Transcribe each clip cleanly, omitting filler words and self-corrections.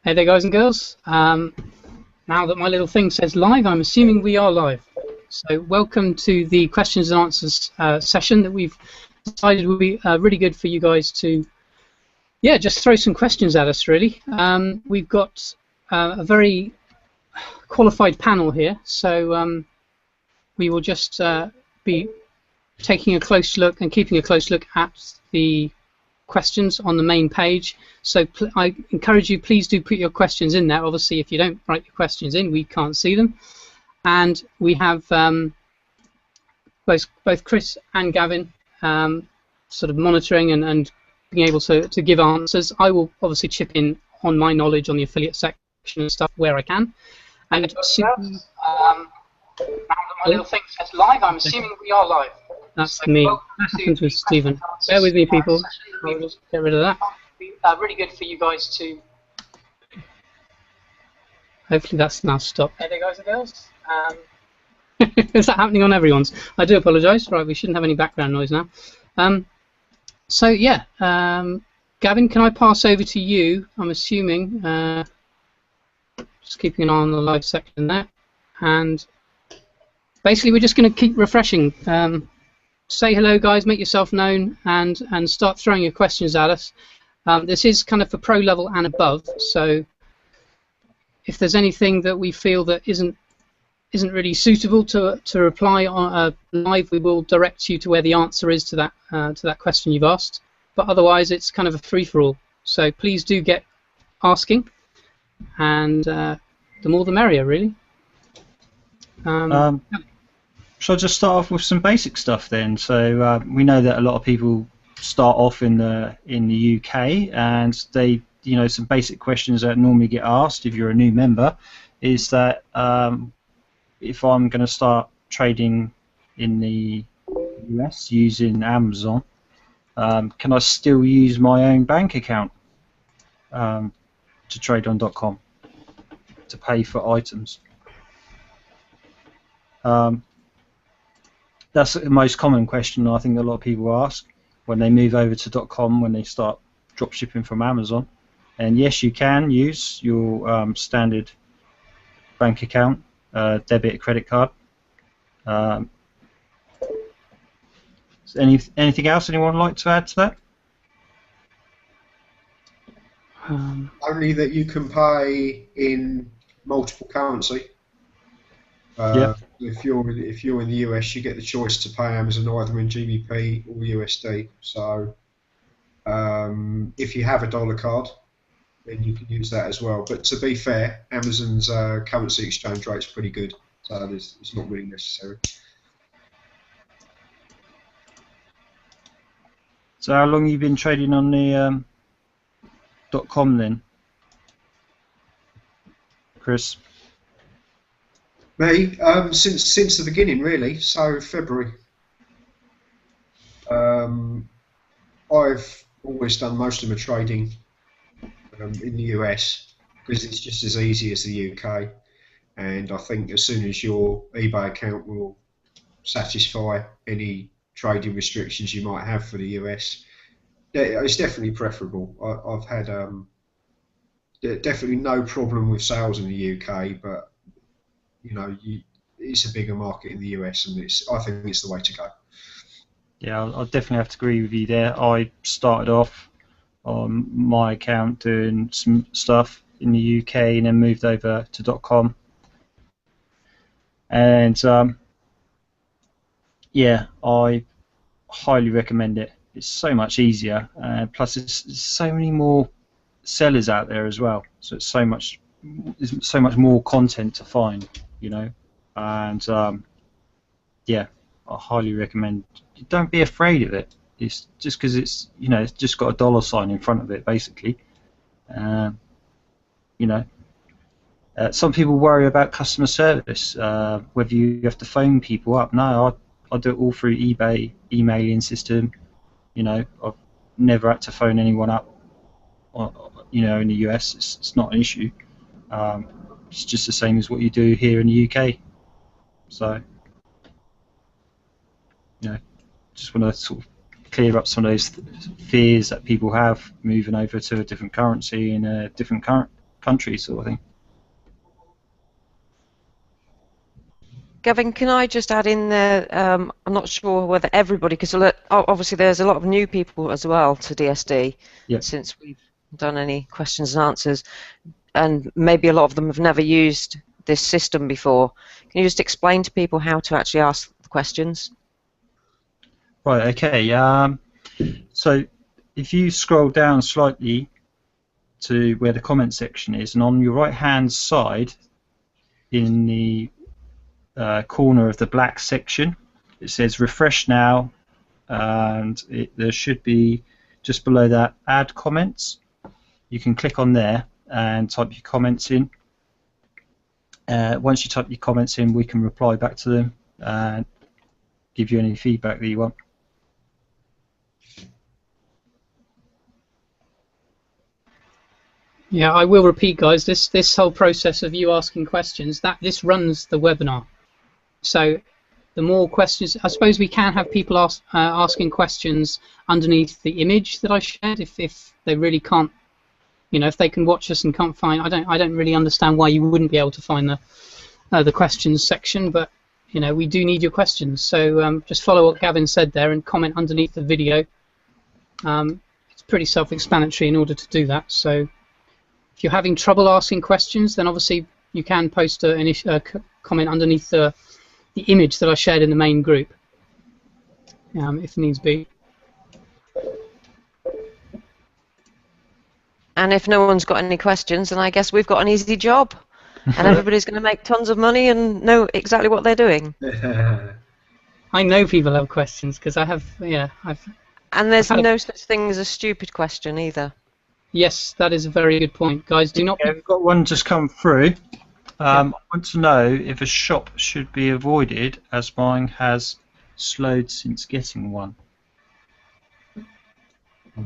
Hey there, guys and girls. Now that my little thing says live, I'm assuming we are live. So welcome to the questions and answers session that we've decided will be really good for you guys to, just throw some questions at us, really. We've got a very qualified panel here, so we will just be taking a close look and keeping a close look at the questions on the main page. So I encourage you, please do put your questions in there. Obviously, if you don't write your questions in, we can't see them. And we have both Chris and Gavin sort of monitoring and being able to give answers. I will obviously chip in on my knowledge on the affiliate section and stuff where I can. And now that my little thing says live, I'm assuming we are live. That's me. That happens with Stephen. Bear with me, people. I'll just get rid of that. Really good for you guys to. Hopefully that's now stopped. Hey there, guys and girls. Is that happening on everyone's? I do apologise. Right, we shouldn't have any background noise now. So yeah, Gavin, can I pass over to you? I'm assuming. Just keeping an eye on the live section there, and basically we're just going to keep refreshing. Say hello, guys, make yourself known, and start throwing your questions at us. This is kind of for pro level and above, so if there's anything that we feel that isn't really suitable to reply on live, we will direct you to where the answer is to that question you've asked. But otherwise, it's kind of a free-for-all. So please do get asking, and the more the merrier, really. Shall I just start off with some basic stuff then? So we know that a lot of people start off in the UK, and they, some basic questions that normally get asked if you're a new member is that if I'm going to start trading in the US using Amazon, can I still use my own bank account to trade on .com to pay for items? That's the most common question I think a lot of people ask when they move over to .com when they start drop shipping from Amazon. And yes, you can use your standard bank account, debit, credit card. Anything else anyone would like to add to that? Only that you can pay in multiple currency. Yeah. If you're in the US, you get the choice to pay Amazon either in GBP or USD. So if you have a dollar card, then you can use that as well. But to be fair, Amazon's currency exchange rate's pretty good, so it's not really necessary. So how long have you been trading on the .com then, Chris? Me, since the beginning, really. So February. I've always done most of my trading in the US because it's just as easy as the UK, and I think as soon as your eBay account will satisfy any trading restrictions you might have for the US, it's definitely preferable. I've had definitely no problem with sales in the UK, but it's a bigger market in the US, and I think it's the way to go. Yeah, I'll definitely have to agree with you there. I started off on my account doing some stuff in the UK and then moved over to .com. And yeah, I highly recommend it. It's so much easier, plus there's so many more sellers out there as well. So there's so much more content to find, and yeah, I highly recommend. Don't be afraid of it. It's just because it's it's just got a dollar sign in front of it, basically. Some people worry about customer service, whether you have to phone people up. No, I do it all through eBay emailing system. I've never had to phone anyone up. In the US, it's not an issue. It's just the same as what you do here in the UK. So, just want to sort of clear up some of those fears that people have moving over to a different currency in a different country sort of thing. Gavin, can I just add in there, I'm not sure whether everybody, because obviously there's a lot of new people as well to DSD since we've done any questions and answers, and maybe a lot of them have never used this system before. Can you just explain to people how to actually ask the questions? Right, okay. So if you scroll down slightly to where the comment section is, and on your right hand side in the corner of the black section it says refresh now, and there should be just below that add comments. You can click on there and type your comments in. Once you type your comments in, we can reply back to them and give you any feedback that you want. Yeah, I will repeat, guys, this whole process of you asking questions, this runs the webinar. So the more questions, I suppose we can have people asking questions underneath the image that I shared if they really can't, if they can watch us and can't find, I don't really understand why you wouldn't be able to find the questions section, but we do need your questions. So just follow what Gavin said there and comment underneath the video. It's pretty self-explanatory in order to do that. So if you're having trouble asking questions, then obviously you can post a comment underneath the image that I shared in the main group, if needs be. And if no one's got any questions, then I guess we've got an easy job, and everybody's going to make tons of money and know exactly what they're doing. I know people have questions because I have, And there's no such thing as a stupid question either. Yes, that is a very good point, guys. Do not. We've got one just come through. I want to know if a shop should be avoided, as mine has slowed since getting one. Do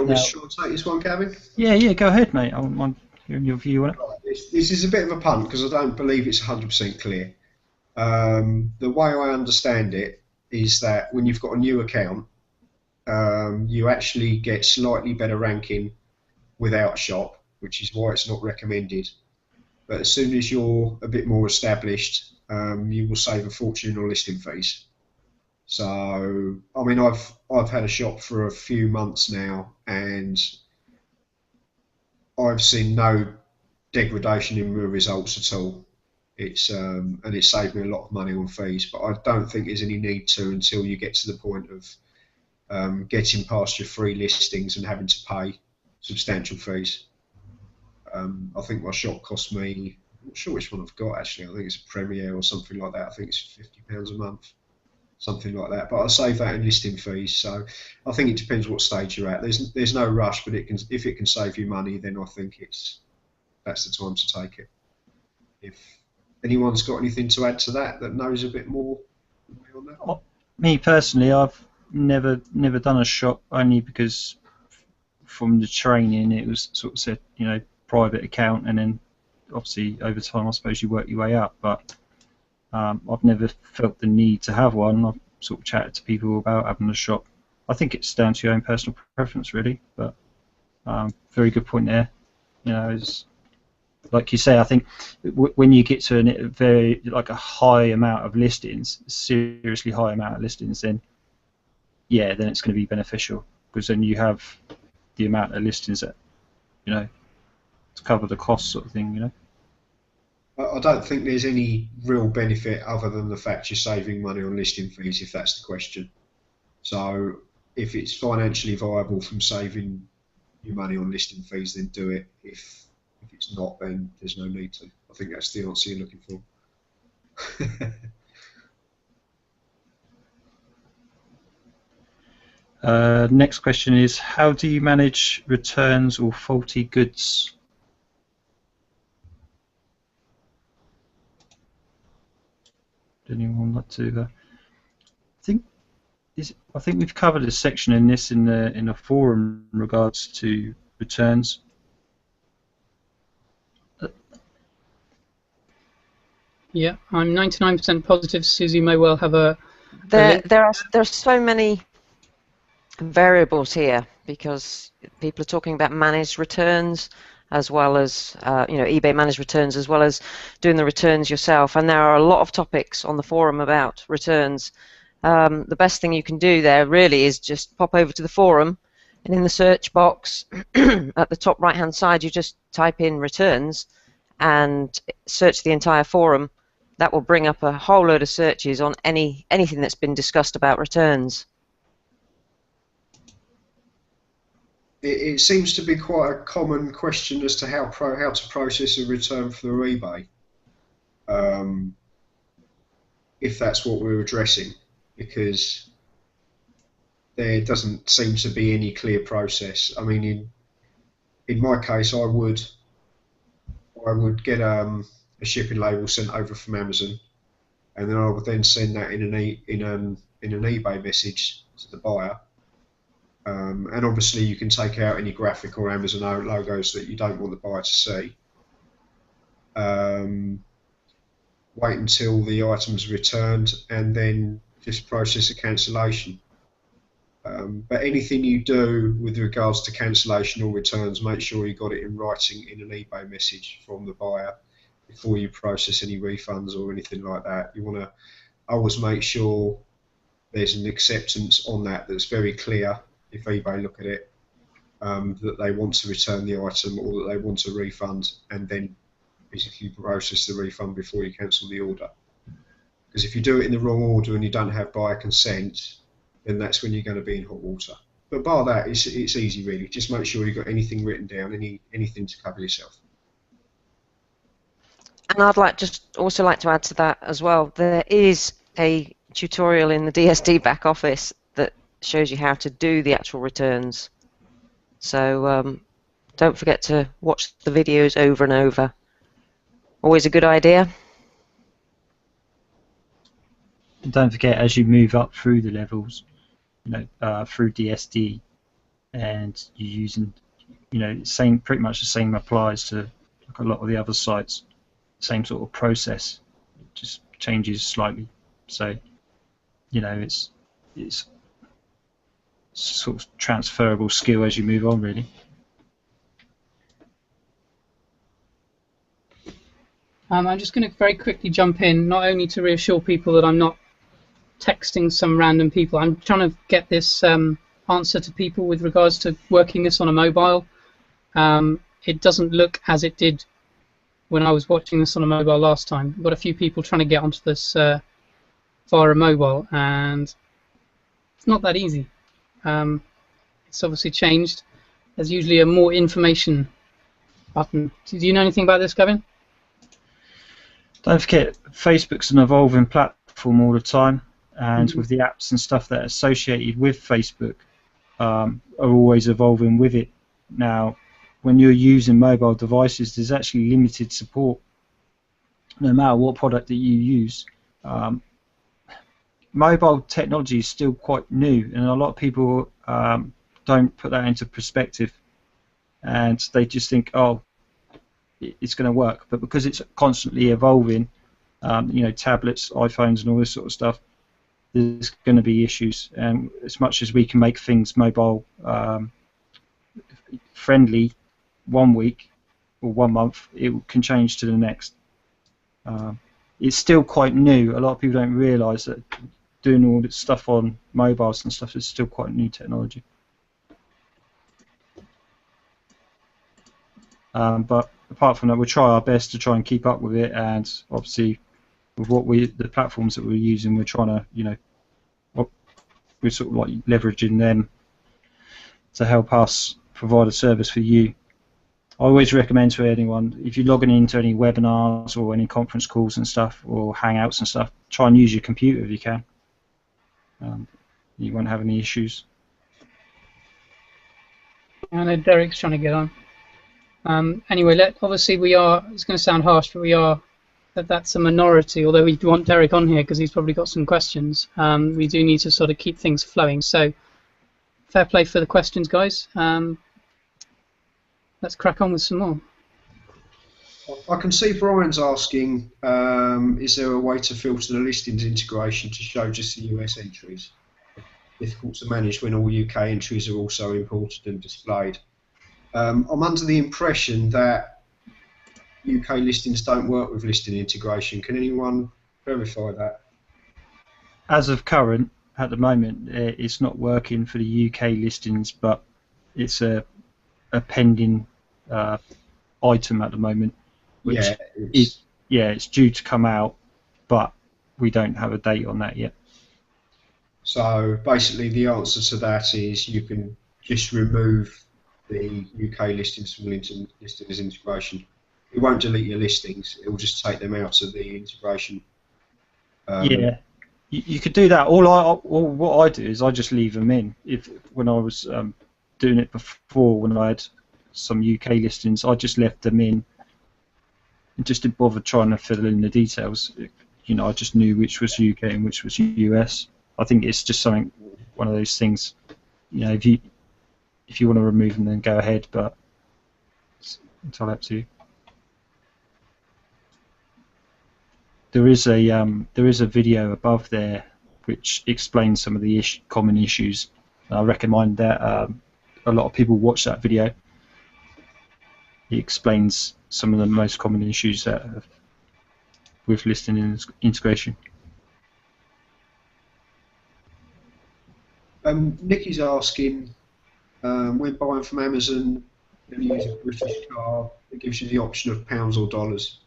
you want me to take this one, Gavin? Yeah, go ahead, mate. I wouldn't mind hearing your view on it. Right, this is a bit of a punt because I don't believe it's 100% clear. The way I understand it is that when you've got a new account, you actually get slightly better ranking without shop, which is why it's not recommended. But as soon as you're a bit more established, you will save a fortune on listing fees. So, I mean, I've had a shop for a few months now, and I've seen no degradation in my results at all. And it saved me a lot of money on fees. But I don't think there's any need to until you get to the point of getting past your free listings and having to pay substantial fees. I think my shop cost me, I'm not sure which one I've got actually, I think it's a Premier or something like that. I think it's £50 a month, something like that. But I save that in listing fees, so I think it depends what stage you're at. There's no rush, but if it can save you money, then I think that's the time to take it. If anyone's got anything to add to that knows a bit more on that. Me personally, I've never done a shop, only because from the training it was sort of said, private account, and then obviously over time I suppose you work your way up, but I've never felt the need to have one. I've sort of chatted to people about having a shop. I think it's down to your own personal preference really, but very good point there. Is like you say, I think when you get to a high amount of listings, seriously high amount of listings, then it's going to be beneficial, because then you have the amount of listings that to cover the cost sort of thing. I don't think there's any real benefit other than the fact you're saving money on listing fees, if that's the question. So if it's financially viable from saving your money on listing fees, then do it. If it's not, then there's no need to. I think that's the answer you're looking for. Next question is, how do you manage returns or faulty goods? Would anyone like to? I think we've covered a section in the forum in regards to returns. Yeah, I'm 99% positive Susie may well have a. There are so many variables here, because people are talking about managed returns, as well as eBay managed returns, as well as doing the returns yourself. And there are a lot of topics on the forum about returns. The best thing you can do there really is just pop over to the forum, and in the search box at the top right hand side you just type in returns and search the entire forum. That will bring up a whole load of searches on anything that's been discussed about returns. It seems to be quite a common question as to how to process a return for eBay, if that's what we're addressing, because there doesn't seem to be any clear process. I mean, in my case, I would get a shipping label sent over from Amazon, and then I would then send that in an eBay message to the buyer. And obviously you can take out any graphic or Amazon logos that you don't want the buyer to see. Wait until the item's returned and then just process a cancellation. But anything you do with regards to cancellation or returns, make sure you got it in writing in an eBay message from the buyer before you process any refunds or anything like that. You want to always make sure there's an acceptance on that that's very clear if eBay look at it, that they want to return the item or that they want a refund, and then basically process the refund before you cancel the order. Because if you do it in the wrong order and you don't have buyer consent, then that's when you're going to be in hot water. But bar that, it's easy really. Just make sure you've got anything written down, anything to cover yourself. And I'd also like to add to that as well. There is a tutorial in the DSD back office that shows you how to do the actual returns. So don't forget to watch the videos over and over. Always a good idea. And don't forget, as you move up through the levels, through DSD, and you're using, pretty much the same applies to like a lot of the other sites. Same sort of process, it just changes slightly. So, it's sort of transferable skill as you move on, really. I'm just going to very quickly jump in, not only to reassure people that I'm not texting some random people. I'm trying to get this answer to people with regards to working this on a mobile. It doesn't look as it did when I was watching this on a mobile last time. I've got a few people trying to get onto this via a mobile, and it's not that easy. It's obviously changed. There's usually a more information button. Do you know anything about this, Gavin? Don't forget, Facebook's an evolving platform all the time, and with the apps and stuff that are associated with Facebook are always evolving with it. Now, when you're using mobile devices, there's actually limited support, no matter what product that you use. Mobile technology is still quite new, and a lot of people don't put that into perspective, and they just think, oh, it's going to work. But because it's constantly evolving, tablets, iPhones, and all this sort of stuff, there's going to be issues. And as much as we can make things mobile friendly 1 week or 1 month, it can change to the next. It's still quite new. A lot of people don't realise that doing all this stuff on mobiles and stuff is still quite new technology. But apart from that, we'll try our best to try and keep up with it, and obviously with the platforms that we're using, we're trying to, we're sort of like leveraging them to help us provide a service for you. I always recommend to anyone, if you're logging into any webinars or any conference calls and stuff, or Hangouts and stuff, try and use your computer if you can. You won't have any issues. I know Derek's trying to get on. Anyway, obviously we are, it's going to sound harsh, but that's a minority, although we want Derek on here because he's probably got some questions. We do need to sort of keep things flowing, so fair play for the questions, guys. Let's crack on with some more. I can see Brian's asking, is there a way to filter the listings integration to show just the US entries? Difficult to manage when all UK entries are also imported and displayed. I'm under the impression that UK listings don't work with listing integration. Can anyone verify that? As of current, at the moment, it's not working for the UK listings, but it's a pending item at the moment, which it's due to come out, but we don't have a date on that yet. So basically, the answer to that is you can just remove the UK listings from listings integration. It won't delete your listings; it will just take them out of the integration. Yeah. You could do that. What I do is I just leave them in. When I was doing it before, when I had some UK listings, I just left them in and just didn't bother trying to fill in the details. I just knew which was UK and which was US. I think it's just one of those things. If you want to remove them, then go ahead, but it's entirely up to you. There is a video above there which explains some of the common issues. I recommend that a lot of people watch that video. It explains some of the most common issues with listing integration. Nikki's asking, when buying from Amazon and you use a British card, it gives you the option of pounds or dollars.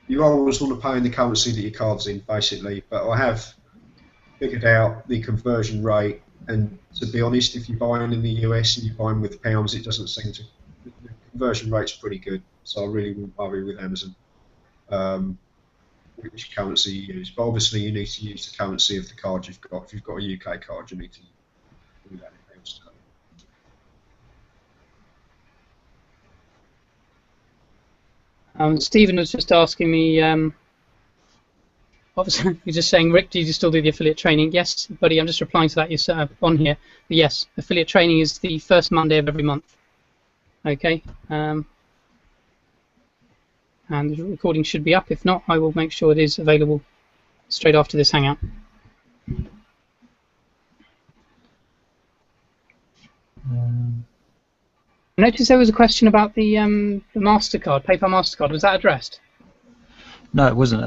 You always want to pay in the currency that your card's in, basically, but I have figured out the conversion rate, and to be honest, if you're buying in the US and you're buying with pounds, it doesn't seem to, the conversion rate's pretty good, so I really wouldn't worry with Amazon which currency you use, but obviously you need to use the currency of the card you've got. If you've got a UK card, you need to do that in pounds. Stephen was just asking me, obviously he's just saying, Rick, do you still do the affiliate training? Yes, buddy, I'm just replying to that. You're on here. But yes, affiliate training is the first Monday of every month. Okay. And the recording should be up. If not, I will make sure it is available straight after this Hangout. I noticed there was a question about the MasterCard, PayPal MasterCard. Was that addressed? No, it wasn't.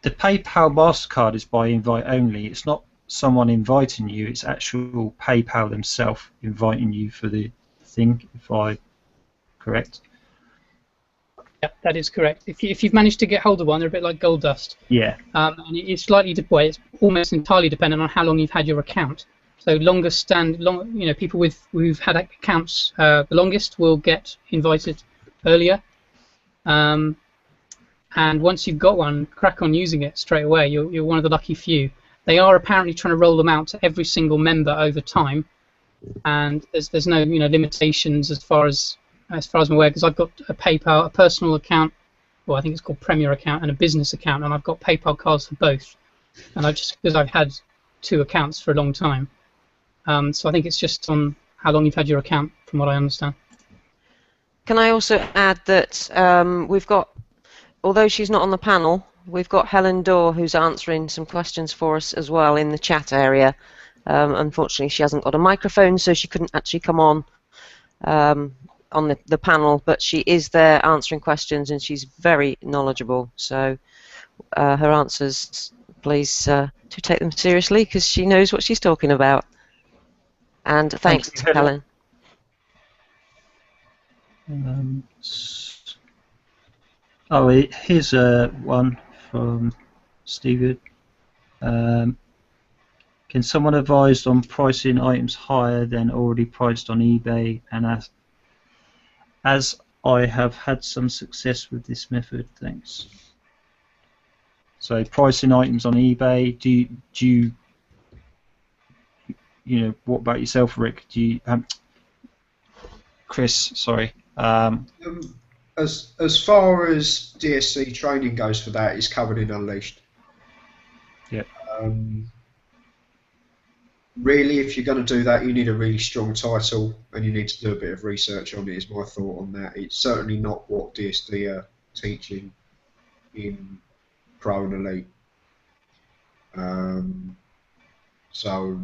The PayPal MasterCard is by invite only. It's not someone inviting you. It's actual PayPal themselves inviting you for the thing, if I'm correct. Yeah, that is correct. If you've managed to get hold of one, they're a bit like gold dust. Yeah. And it's slightly, it's almost entirely dependent on how long you've had your account. So people who've had accounts the longest will get invited earlier. And once you've got one, crack on using it straight away. You're one of the lucky few. They are apparently trying to roll them out to every single member over time, and there's no limitations as far as I'm aware, because I've got a PayPal, a personal account, well, I think it's called Premier account, and a business account, and I've got PayPal cards for both. And because I've had 2 accounts for a long time. So I think it's just on how long you've had your account, from what I understand. Can I also add that we've got, although she's not on the panel, we've got Helen Dorr who's answering some questions for us as well in the chat area. Unfortunately, she hasn't got a microphone, so she couldn't actually come on the panel, but she is there answering questions, and she's very knowledgeable. So her answers, please do take them seriously, because she knows what she's talking about. And thanks to Helen. Here's one from Stephen. Can someone advise on pricing items higher than already priced on eBay? And as I have had some success with this method, thanks. So pricing items on eBay. Do you what about yourself, Rick? Do you Chris, sorry. As far as DSC training goes for that, it's covered in Unleashed. Yeah. Really, if you're going to do that, you need a really strong title, and you need to do a bit of research on it, is my thought on that. It's certainly not what DSD are teaching in Pro and Elite. So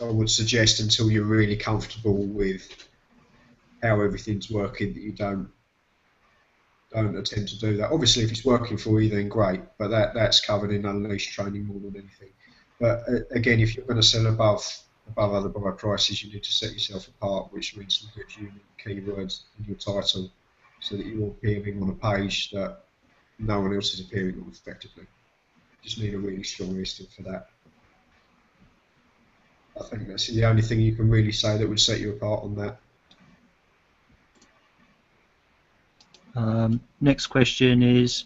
I would suggest until you're really comfortable with how everything's working that you don't attempt to do that. Obviously, if it's working for you, then great, but that's covered in Unleashed training more than anything. But again, if you're going to sell above other buy prices, you need to set yourself apart, which means look at unique keywords in your title so that you're appearing on a page that no one else is appearing on effectively. You just need a really strong listing for that. I think that's the only thing you can really say that would set you apart on that. Next question is,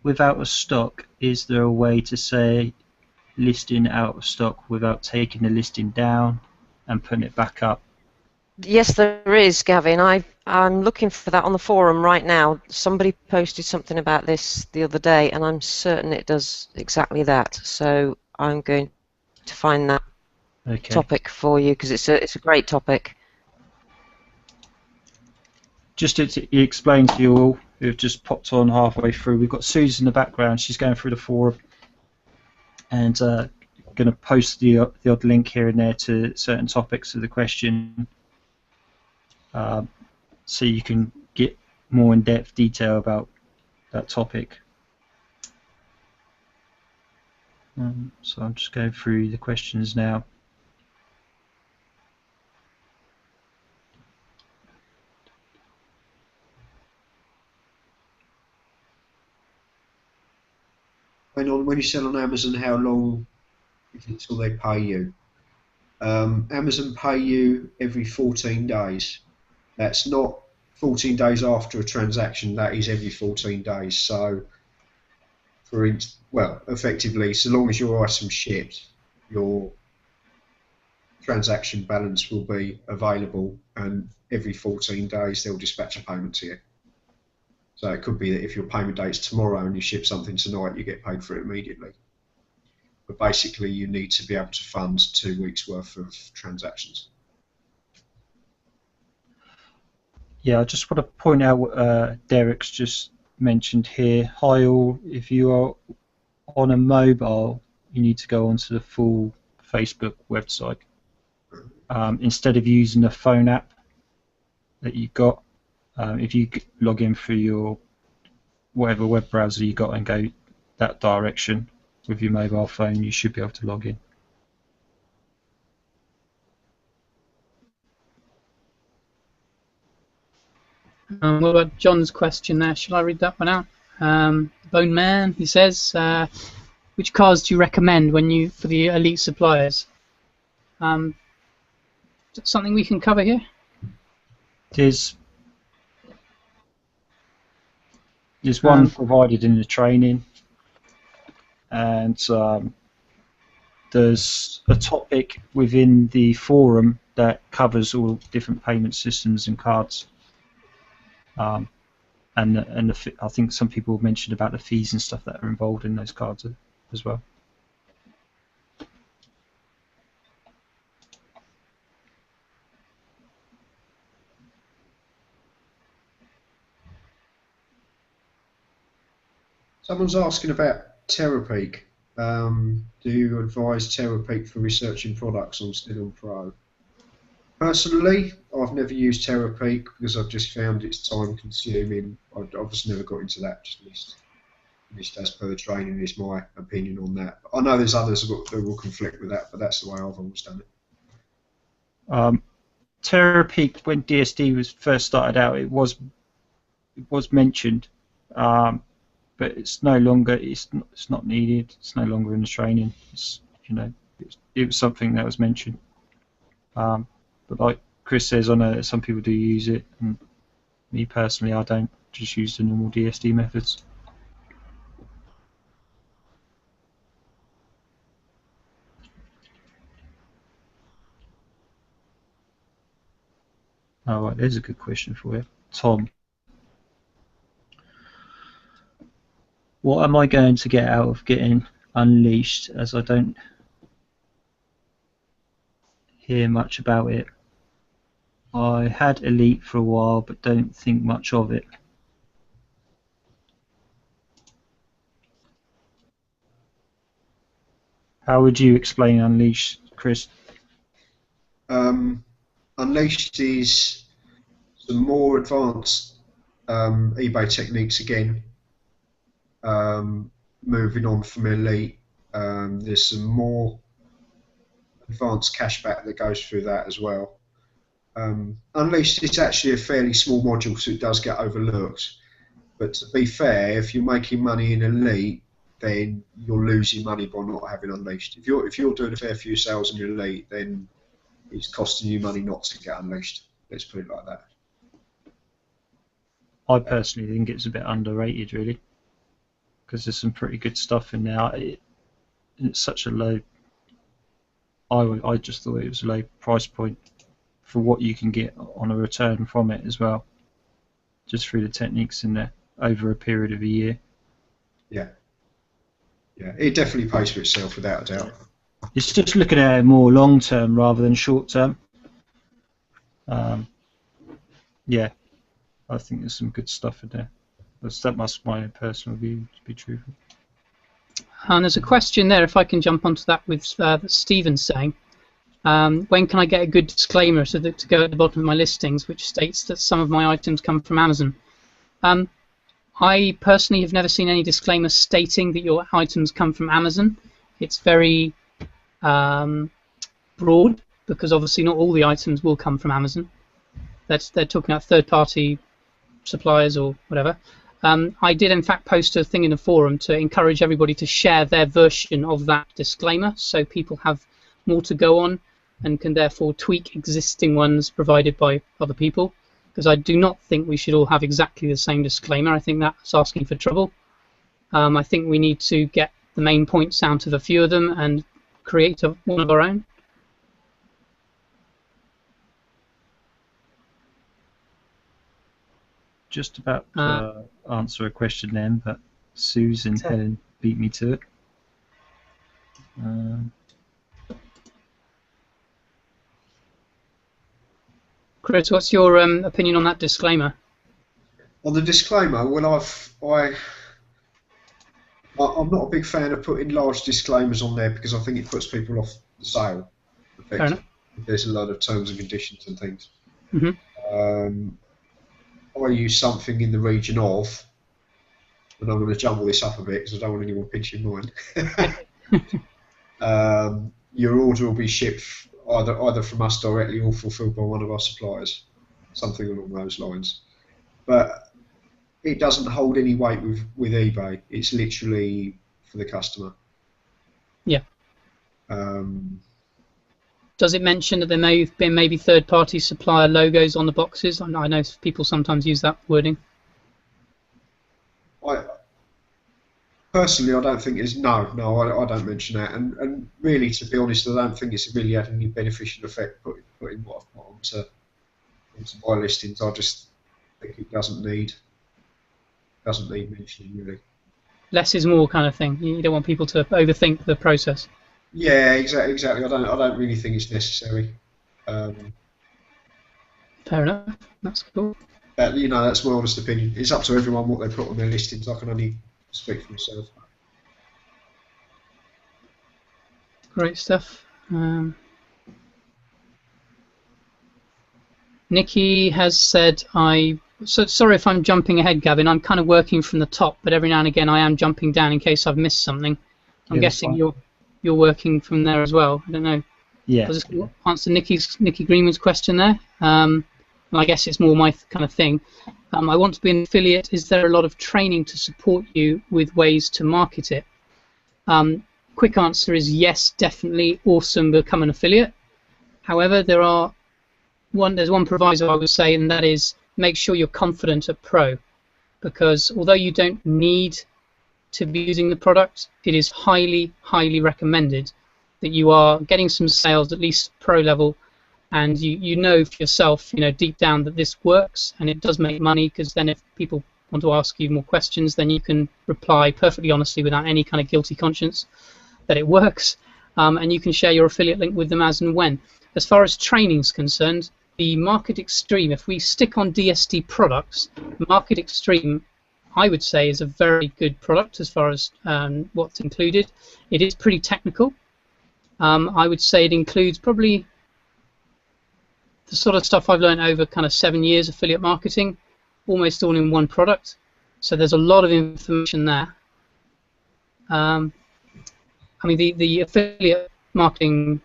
without a stock, is there a way to say listing out of stock without taking the listing down and putting it back up? Yes, there is, Gavin. I'm looking for that on the forum right now. Somebody posted something about this the other day, and I'm certain it does exactly that. So I'm going to find that topic for you because it's a great topic. Just to explain to you all who've just popped on halfway through, we've got Susan in the background. She's going through the forum and going to post the odd link here and there to certain topics of the question, so you can get more in-depth detail about that topic. So I'm just going through the questions now. When you sell on Amazon, how long is it until they pay you? Amazon pay you every 14 days. That's not 14 days after a transaction, that is every 14 days. So, effectively, so long as your item shipped, your transaction balance will be available, and every 14 days they'll dispatch a payment to you. So it could be that if your payment date's tomorrow and you ship something tonight, you get paid for it immediately. But basically, you need to be able to fund 2 weeks' worth of transactions. Yeah, I just want to point out what Derek's just mentioned here. Hi all, if you are on a mobile, you need to go onto the full Facebook website. Instead of using the phone app that you got, if you log in through your whatever web browser you got and go that direction with your mobile phone, you should be able to log in. What about John's question there? Shall I read that one out? Bone Man, he says, which cars do you recommend for the elite suppliers? Is that something we can cover here? There's one provided in the training, and there's a topic within the forum that covers all different payment systems and cards. And I think some people mentioned about the fees and stuff that are involved in those cards as well. Someone's asking about TerraPeak. Do you advise TerraPeak for researching products on Stidon Pro? Personally, I've never used TerraPeak because I've just found it's time consuming. I've just never got into that, just list as per the training is my opinion on that. I know there's others that will conflict with that, but that's the way I've always done it. TerraPeak, when DSD was first started out, it was mentioned, but it's no longer. It's not needed. It's no longer in the training. It was something that was mentioned. But like Chris says, I know that some people do use it, and me personally, I don't. Just use the normal DSD methods. Oh, right, there's a good question for you, Tom. What am I going to get out of getting Unleashed, as I don't hear much about it? I had Elite for a while, but don't think much of it. How would you explain Unleashed, Chris? Unleashed is some more advanced eBay techniques again. Moving on from Elite, there's some more advanced cashback that goes through that as well. Unleashed is actually a fairly small module, so it does get overlooked. But to be fair, if you're making money in Elite, then you're losing money by not having Unleashed. If you're doing a fair few sales in Elite, then it's costing you money not to get Unleashed. Let's put it like that. I personally think it's a bit underrated, really, because there's some pretty good stuff in there. It's such a low. I just thought it was a low price point for what you can get on a return from it as well, just through the techniques in there over a period of a year. Yeah, it definitely pays for itself without a doubt. It's just looking at it more long term rather than short term. Yeah, I think there's some good stuff in there. That must be my personal view, to be truthful. And there's a question there, if I can jump onto that with that Stephen's saying. When can I get a good disclaimer to go at the bottom of my listings which states that some of my items come from Amazon? I personally have never seen any disclaimer stating that your items come from Amazon. It's very broad, because obviously not all the items will come from Amazon. They're talking about third-party suppliers or whatever. I did in fact post a thing in the forum to encourage everybody to share their version of that disclaimer, so people have more to go on and can therefore tweak existing ones provided by other people, because I do not think we should all have exactly the same disclaimer. I think that's asking for trouble. I think we need to get the main points out of a few of them and create one of our own. Just about to answer a question then, but Susan Helen beat me to it. Chris, what's your opinion on that disclaimer? On the disclaimer, well, I'm not a big fan of putting large disclaimers on there because I think it puts people off the sale. Fair enough. There's a lot of terms and conditions and things. Mm-hmm. I use something in the region of, and I'm going to jumble this up a bit because I don't want anyone pinching mine. Your order will be shipped either from us directly or fulfilled by one of our suppliers, something along those lines. But it doesn't hold any weight with eBay. It's literally for the customer. Yeah. Does it mention that there may have been maybe third-party supplier logos on the boxes? I know people sometimes use that wording. Personally, I don't think it's no. I don't mention that, and really, to be honest, I don't think it's really had any beneficial effect putting what I've put onto my listings. I just think it doesn't need mentioning, really. Less is more kind of thing. You don't want people to overthink the process. Yeah, exactly. I don't really think it's necessary. Fair enough. That's cool. That's my honest opinion. It's up to everyone what they put on their listings. I can only speak for myself. Great stuff. Nikki has said, sorry if I'm jumping ahead, Gavin. I'm kind of working from the top, but every now and again I am jumping down in case I've missed something. I'm guessing you're working from there as well. I don't know. Yeah. I'll just answer Nikki Greenwood's question there. And I guess it's more my kind of thing. I want to be an affiliate. Is there a lot of training to support you with ways to market it? Quick answer is yes, definitely. Awesome, become an affiliate. However, there's one proviso I would say, and that is make sure you're confident at Pro, because although you don't need to be using the product, it is highly, highly recommended that you are getting some sales at least Pro level, and you know for yourself, deep down that this works and it does make money, because then if people want to ask you more questions, then you can reply perfectly honestly without any kind of guilty conscience that it works, and you can share your affiliate link with them as and when. As far as training is concerned, the Market Extreme, if we stick on DSD products, Market Extreme, I would say, is a very good product as far as what's included. It is pretty technical. I would say it includes probably the sort of stuff I've learned over kind of 7 years affiliate marketing, almost all in one product. So there's a lot of information there. I mean, the affiliate marketing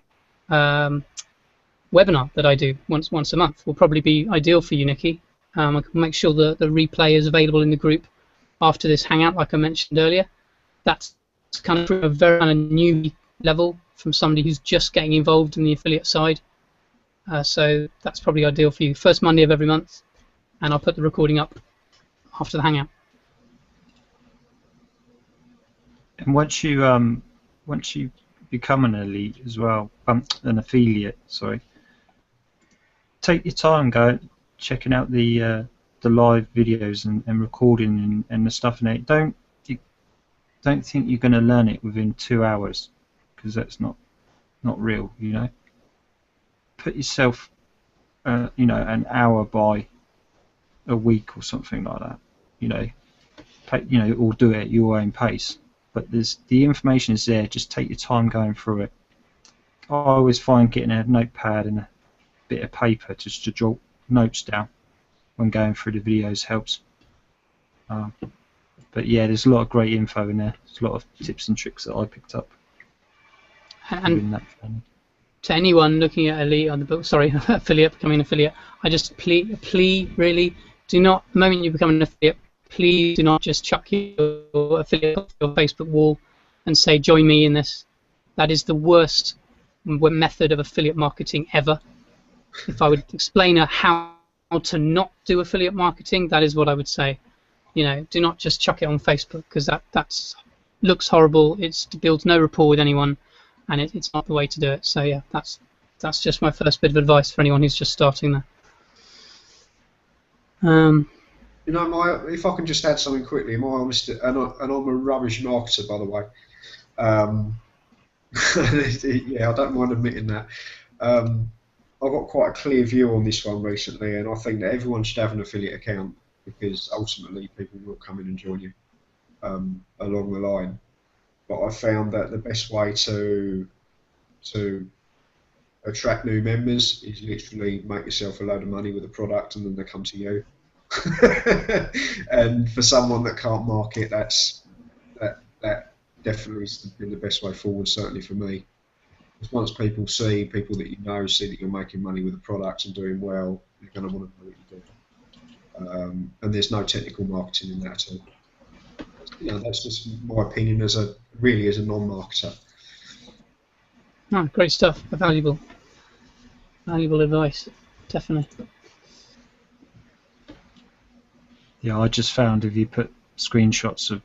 webinar that I do once a month will probably be ideal for you, Nikki. I can make sure that the replay is available in the group after this Hangout, like I mentioned earlier. That's kind of a very kind of new level from somebody who's just getting involved in the affiliate side. So that's probably ideal for you. First Monday of every month, and I'll put the recording up after the Hangout. And once you become an elite as well, an affiliate, sorry, take your time, go checking out the live videos and recording and the stuff in it. Don't think you're going to learn it within 2 hours, because that's not real. You know, put yourself you know, an hour by a week or something like that. You know, or do it at your own pace. But the information is there. Just take your time going through it. I always find getting a notepad and a bit of paper just to jot notes down when going through the videos helps. But yeah, there's a lot of great info in there. There's a lot of tips and tricks that I picked up. And to anyone looking at elite on the book, sorry, affiliate, becoming an affiliate, I just plea really, do not, the moment you become an affiliate, please do not just chuck your affiliate off your Facebook wall and say, join me in this. That is the worst method of affiliate marketing ever. If I would explain how to not do affiliate marketing, that is what I would say. You know, do not just chuck it on Facebook, because that looks horrible. It builds no rapport with anyone, and it's not the way to do it. So yeah, that's just my first bit of advice for anyone who's just starting there. You know, if I can just add something quickly, my honest, and I'm a rubbish marketer, by the way. Yeah, I don't mind admitting that. I've got quite a clear view on this one recently, and I think that everyone should have an affiliate account, because ultimately people will come in and join you along the line. But I found that the best way to attract new members is literally make yourself a load of money with a product, and then they come to you. And for someone that can't market, that definitely has been the best way forward, certainly for me. Because once people that you know see that you're making money with a product and doing well, you're going to want to know what you do. And there's no technical marketing in that at all. You know, that's just my opinion as a non-marketer. Oh, great stuff. Valuable advice, definitely. Yeah, I just found if you put screenshots of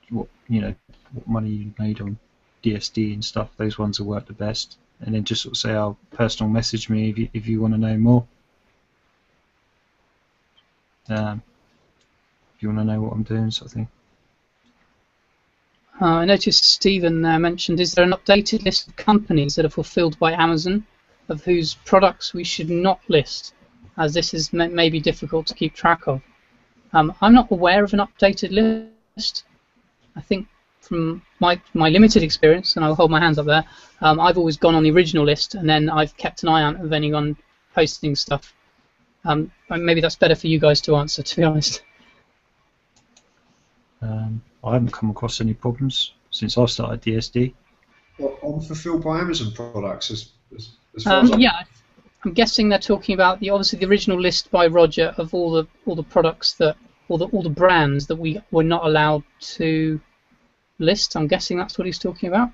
what money you made on DSD and stuff, those ones will work the best. And then just sort of say, "Oh, personal message me if you want to know more. If you want to know what I'm doing," sort of thing. I noticed Stephen mentioned, is there an updated list of companies that are fulfilled by Amazon of whose products we should not list, as this is maybe difficult to keep track of? I'm not aware of an updated list. I think from my limited experience, and I'll hold my hands up there, I've always gone on the original list, and then I've kept an eye out of anyone posting stuff. Maybe that's better for you guys to answer, to be honest. I haven't come across any problems since I've started DSD. Well, on fulfilled by Amazon products, as far as yeah, I'm guessing they're talking about obviously the original list by Roger of all the products that all the brands that we were not allowed to list. I'm guessing that's what he's talking about.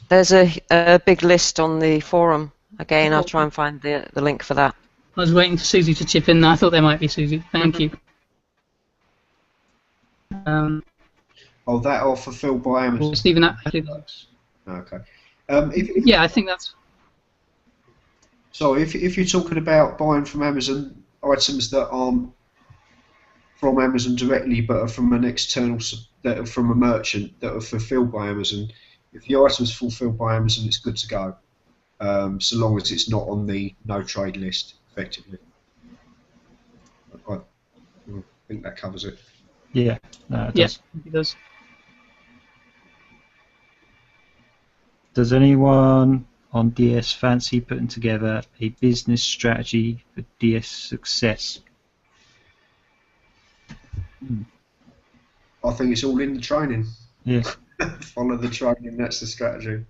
There's a big list on the forum. Again, I'll try and find the link for that. I was waiting for Susie to chip in there. I thought there might be, Susie. Thank you. That are fulfilled by Amazon. Stephen, actually, okay. Yeah, I think that's. So if you're talking about buying from Amazon items that aren't from Amazon directly, but are from an external, that are from a merchant that are fulfilled by Amazon, if the item's fulfilled by Amazon, it's good to go, so long as it's not on the no trade list, effectively. I think that covers it. Yeah, no, it does. Yes, it does. Does anyone on DS fancy putting together a business strategy for DS success? I think it's all in the training. Yeah. Follow the training, that's the strategy.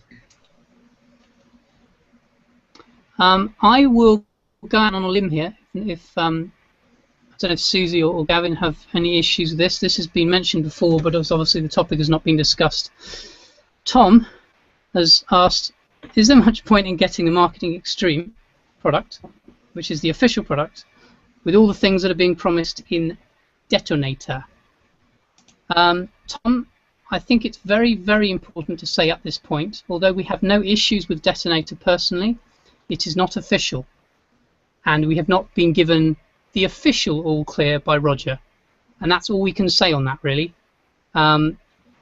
I will go out on a limb here. If I don't know if Susie or Gavin have any issues with this. This has been mentioned before, but obviously the topic has not been discussed. Tom has asked, is there much point in getting the Marketing Extreme product, which is the official product, with all the things that are being promised in Detonator? Tom, I think it's very, very important to say at this point, although we have no issues with Detonator personally, it is not official. And we have not been given the official all clear by Roger. And that's all we can say on that, really.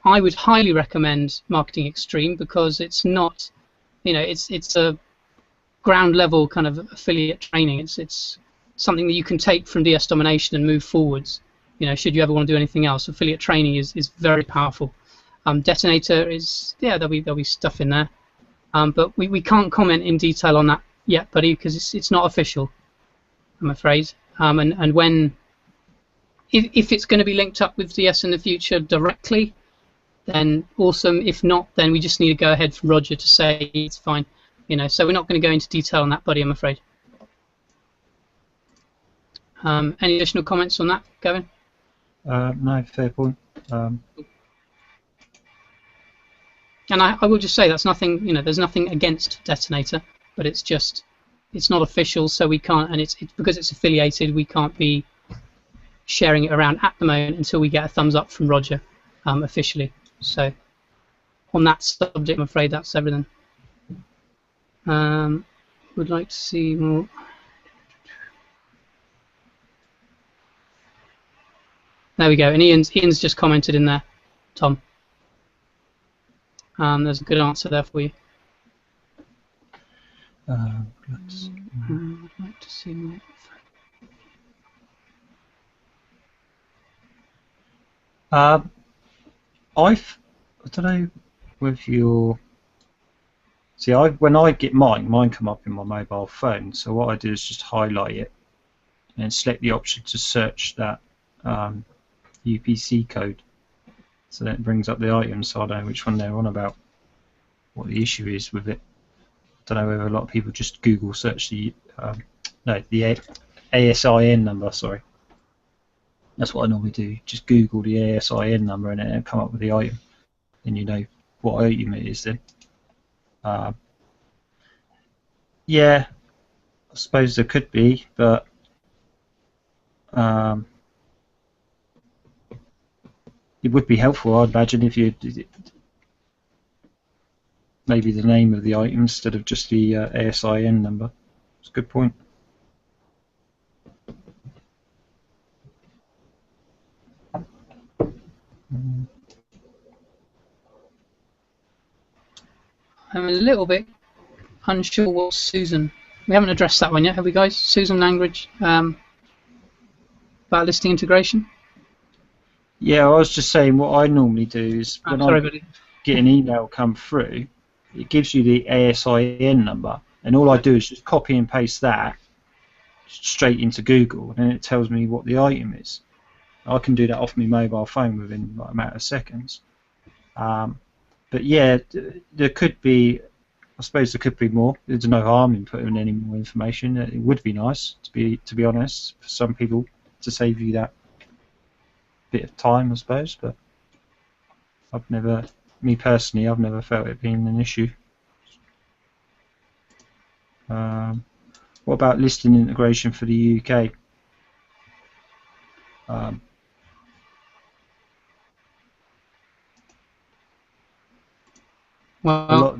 I would highly recommend Marketing Extreme because it's not, you know, it's a ground level kind of affiliate training. It's something that you can take from DS Domination and move forwards. You know, should you ever want to do anything else, affiliate training is very powerful. Detonator is, yeah, there'll be stuff in there, but we can't comment in detail on that yet, buddy, because it's not official, I'm afraid. And when, if it's going to be linked up with DS in the future directly, then awesome. If not, then we just need to go ahead from Roger to say it's fine. You know, so we're not going to go into detail on that, buddy, I'm afraid. Any additional comments on that, Gavin? No, fair point. And I will just say that's nothing, you know, there's nothing against Detonator, but it's just, it's not official, so we can't, and it's because it's affiliated, we can't be sharing it around at the moment until we get a thumbs up from Roger officially. So on that subject, I'm afraid that's everything. Would like to see more. There we go, and Ian's just commented in there, Tom. There's a good answer there for you. Would like to see more. I don't know with your. See, when I get mine come up in my mobile phone. So what I do is just highlight it and select the option to search that UPC code. So that brings up the items, so I know which one they're on about, what the issue is with it. Don't know whether a lot of people just Google search the ASIN number. Sorry, that's what I normally do. Just Google the ASIN number and it'll come up with the item, and you know what item it is then. Yeah, I suppose there could be, but it would be helpful, I'd imagine, if you maybe the name of the item instead of just the ASIN number. It's a good point. I'm a little bit unsure what Susan. We haven't addressed that one yet, have we, guys? Susan Langridge about listing integration. Yeah, I was just saying what I normally do is when I get an email come through, it gives you the ASIN number, and all I do is just copy and paste that straight into Google, and then it tells me what the item is. I can do that off my mobile phone within like a matter of seconds. But yeah, there could be, I suppose there could be more. There's no harm in putting any more information. It would be nice, to be honest, for some people to save you that bit of time, I suppose. But me personally, I've never felt it being an issue. What about listing integration for the UK? Well,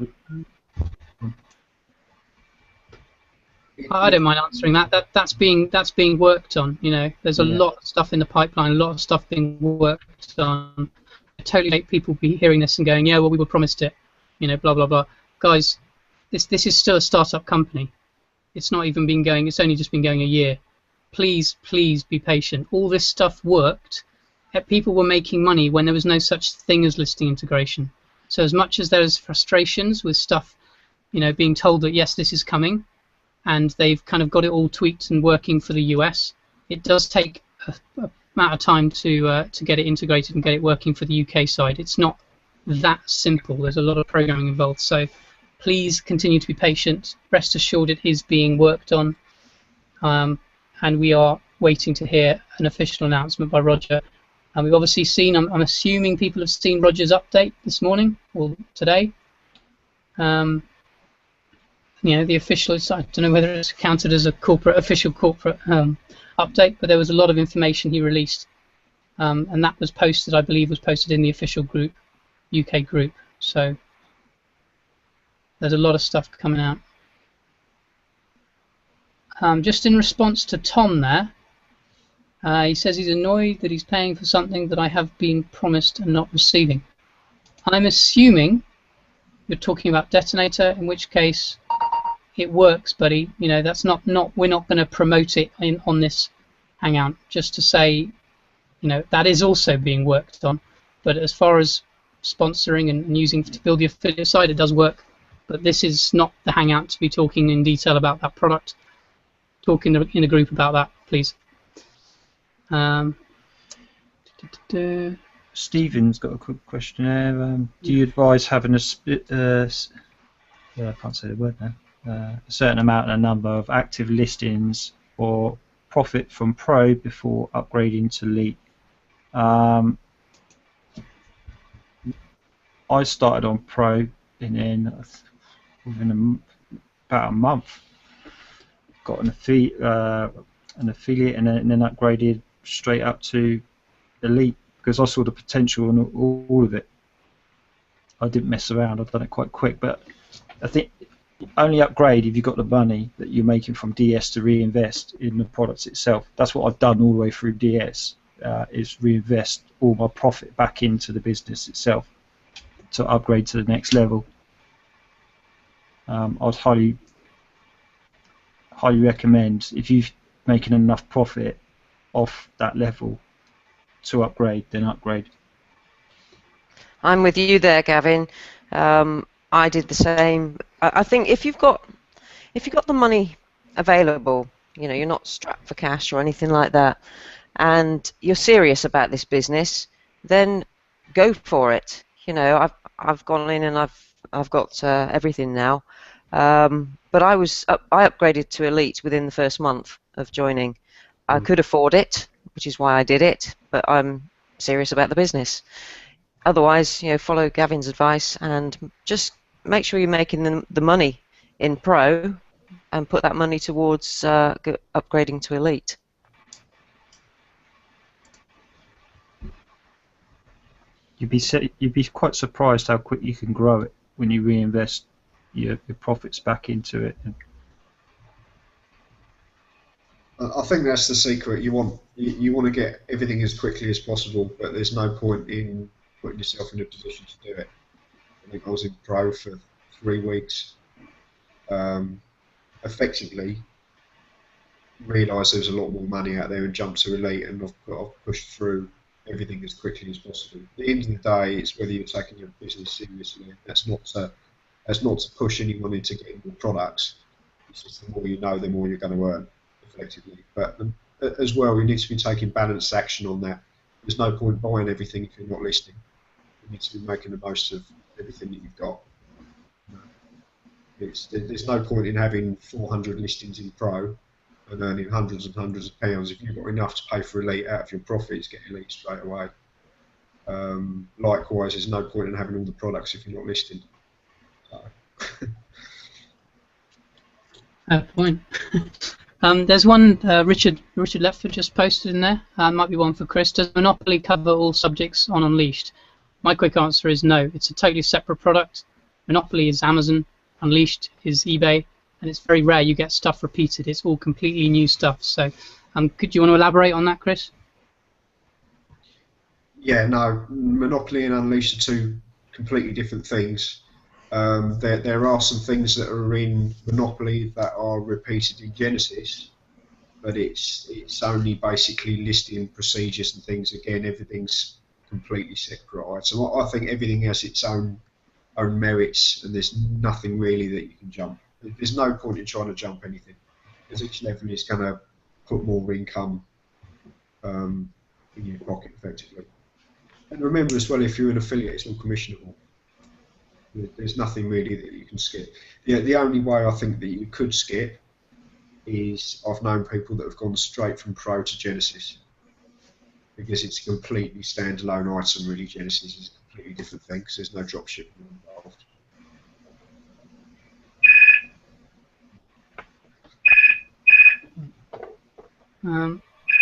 I don't mind answering that. That's being worked on. You know, there's a lot of stuff in the pipeline, a lot of stuff being worked on. I totally hate people be hearing this and going, yeah, well, we were promised it. You know, blah blah blah. Guys, this is still a startup company. It's not even been going. It's only just been going a year. Please be patient. All this stuff worked. People were making money when there was no such thing as listing integration. So as much as there's frustrations with stuff, being told that yes, this is coming, and they've kind of got it all tweaked and working for the US, it does take a amount of time to get it integrated and get it working for the UK side. It's not that simple. There's a lot of programming involved. So please continue to be patient. Rest assured it is being worked on, and we are waiting to hear an official announcement by Roger. And we've obviously seen, I'm assuming people have seen Roger's update this morning or today. The official, I don't know whether it's counted as a official corporate update, but there was a lot of information he released, and that was posted, I believe, in the official group, UK group. So there's a lot of stuff coming out. Just in response to Tom there, he says he's annoyed that he's paying for something that I have been promised and not receiving. I'm assuming you're talking about Detonator, in which case it works, buddy. That's not we're not going to promote it on this Hangout. Just to say, that is also being worked on. But as far as sponsoring and using to build the affiliate side, it does work. But this is not the Hangout to be talking in detail about that product. Talk in a group about that, please. Stephen's got a quick question there. Do you advise having I can't say the word now. A certain amount and a number of active listings or profit from Pro before upgrading to Elite? I started on Pro and then within about a month got an affiliate and then upgraded straight up to Elite because I saw the potential in all of it. I didn't mess around. I've done it quite quick, but I think only upgrade if you've got the money that you're making from DS to reinvest in the products itself. That's what I've done all the way through DS, is reinvest all my profit back into the business itself to upgrade to the next level. I'd highly recommend, if you're making enough profit off that level to upgrade, then upgrade. I'm with you there, Gavin. I did the same. I think if you've got the money available, you're not strapped for cash or anything like that, and you're serious about this business, then go for it. I've gone in and I've got everything now, but I upgraded to Elite within the first month of joining. I could afford it, which is why I did it, but I'm serious about the business. Otherwise, follow Gavin's advice and just make sure you're making the money in Pro and put that money towards upgrading to Elite. You'd be quite surprised how quick you can grow it when you reinvest your profits back into it. I think that's the secret. You want to get everything as quickly as possible, but there's no point in putting yourself in a position to do it. I think I was in Pro for 3 weeks. Effectively, realised there was a lot more money out there and jumped to Elite, and I've pushed through everything as quickly as possible. At the end of the day, it's whether you're taking your business seriously. That's not to push anyone into getting more products. It's just the more you know, the more you're going to earn, effectively. But as well, you need to be taking balanced action on that. There's no point buying everything if you're not listing. You need to be making the most of everything that you've got. There's no point in having 400 listings in Pro and earning hundreds and hundreds of pounds if you've got enough to pay for Elite out of your profits. Get Elite straight away. Likewise, there's no point in having all the products if you're not listing. Point. There's one Richard Lepford just posted in there. Might be one for Chris. Does Monopoly cover all subjects on Unleashed? My quick answer is no. It's a totally separate product. Monopoly is Amazon, Unleashed is eBay, and it's very rare you get stuff repeated. It's all completely new stuff. So, could you want to elaborate on that, Chris? Yeah, no. Monopoly and Unleashed are two completely different things. There are some things that are in Monopoly that are repeated in Genesis, but it's only basically listing procedures and things. Again, everything's completely separate. So I think everything has its own own merits, and there's nothing really that you can jump. There's no point in trying to jump anything, because each level is going to put more income in your pocket, effectively. And remember as well, if you're an affiliate, it's all commissionable. There's nothing really that you can skip. The only way I think that you could skip is, I've known people that have gone straight from Pro to Genesis, because it's a completely standalone item. Really, Genesis is a completely different thing because there's no dropshipping involved.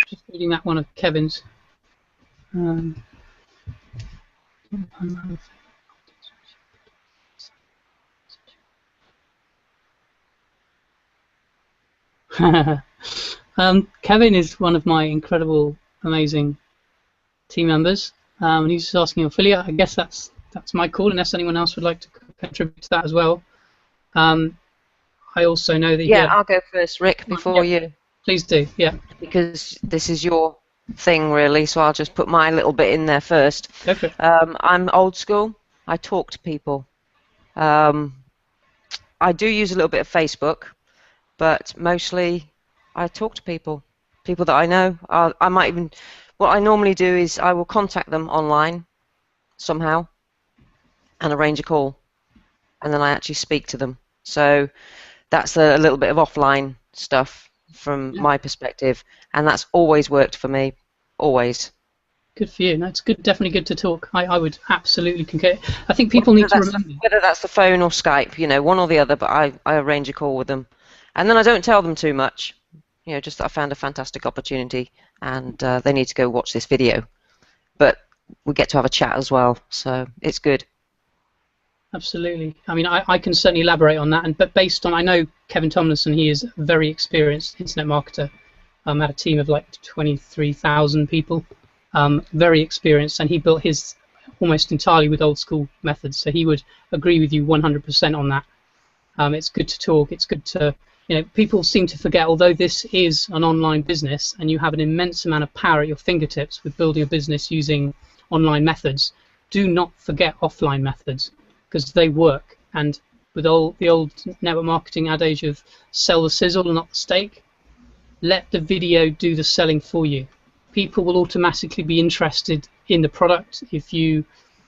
Just reading that one of Kevin's. Kevin is one of my incredible, amazing team members, and he's just asking affiliate. I guess that's my call, unless anyone else would like to contribute to that as well. I also know that. Yeah, I'll go first, Rick, before you. Please do. Yeah. Because this is your thing, really, so I'll just put my little bit in there first. Go for it. I'm old school. I talk to people. I do use a little bit of Facebook, but mostly I talk to people that I know. I might even. What I normally do is I will contact them online somehow and arrange a call, and then I actually speak to them. So that's a little bit of offline stuff from my perspective, and that's always worked for me, always. Good for you. No, it's good, definitely good to talk. I would absolutely concur. I think people need to remember. Whether that's the phone or Skype, you know, one or the other, but I arrange a call with them. And then I don't tell them too much, you know, just that I found a fantastic opportunity and they need to go watch this video. But we get to have a chat as well, so it's good. Absolutely. I mean, I can certainly elaborate on that, but based on, I know Kevin Tomlinson, he is a very experienced internet marketer, had a team of like 23,000 people, very experienced, and he built his almost entirely with old school methods, so he would agree with you 100% on that. It's good to talk, it's good to, you know, people seem to forget, although this is an online business and you have an immense amount of power at your fingertips with building a business using online methods, do not forget offline methods, because they work. And with the old network marketing adage of sell the sizzle and not the steak, let the video do the selling for you. People will automatically be interested in the product if you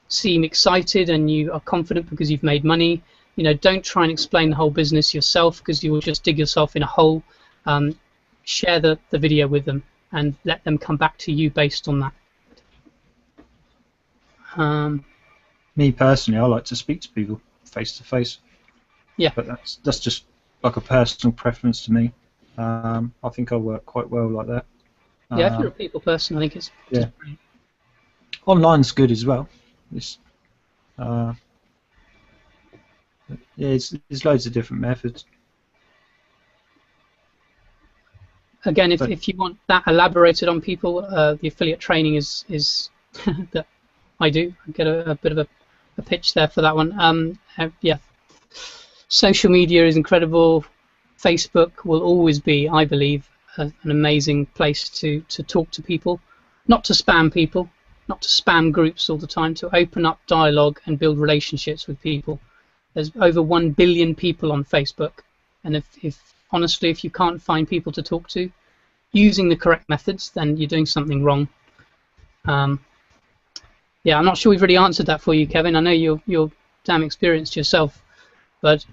seem excited and you are confident because you've made money. You know, don't try and explain the whole business yourself, because you will just dig yourself in a hole. Share the video with them and let them come back to you based on that. Me personally, I like to speak to people face to face. Yeah. But that's just like a personal preference to me. I think I work quite well like that. Yeah, if you're a people person, I think it's just brilliant. Online's good as well. It's, there's loads of different methods. Again, if you want that elaborated on people, the affiliate training is that I do. I get a bit of a pitch there for that one. Yeah, social media is incredible. Facebook will always be, I believe, an amazing place to talk to people, not to spam people, not to spam groups all the time, to open up dialogue and build relationships with people. There's over 1 billion people on Facebook, and if honestly, if you can't find people to talk to using the correct methods, then you're doing something wrong. Yeah, I'm not sure we've really answered that for you, Kevin. I know you're damn experienced yourself, but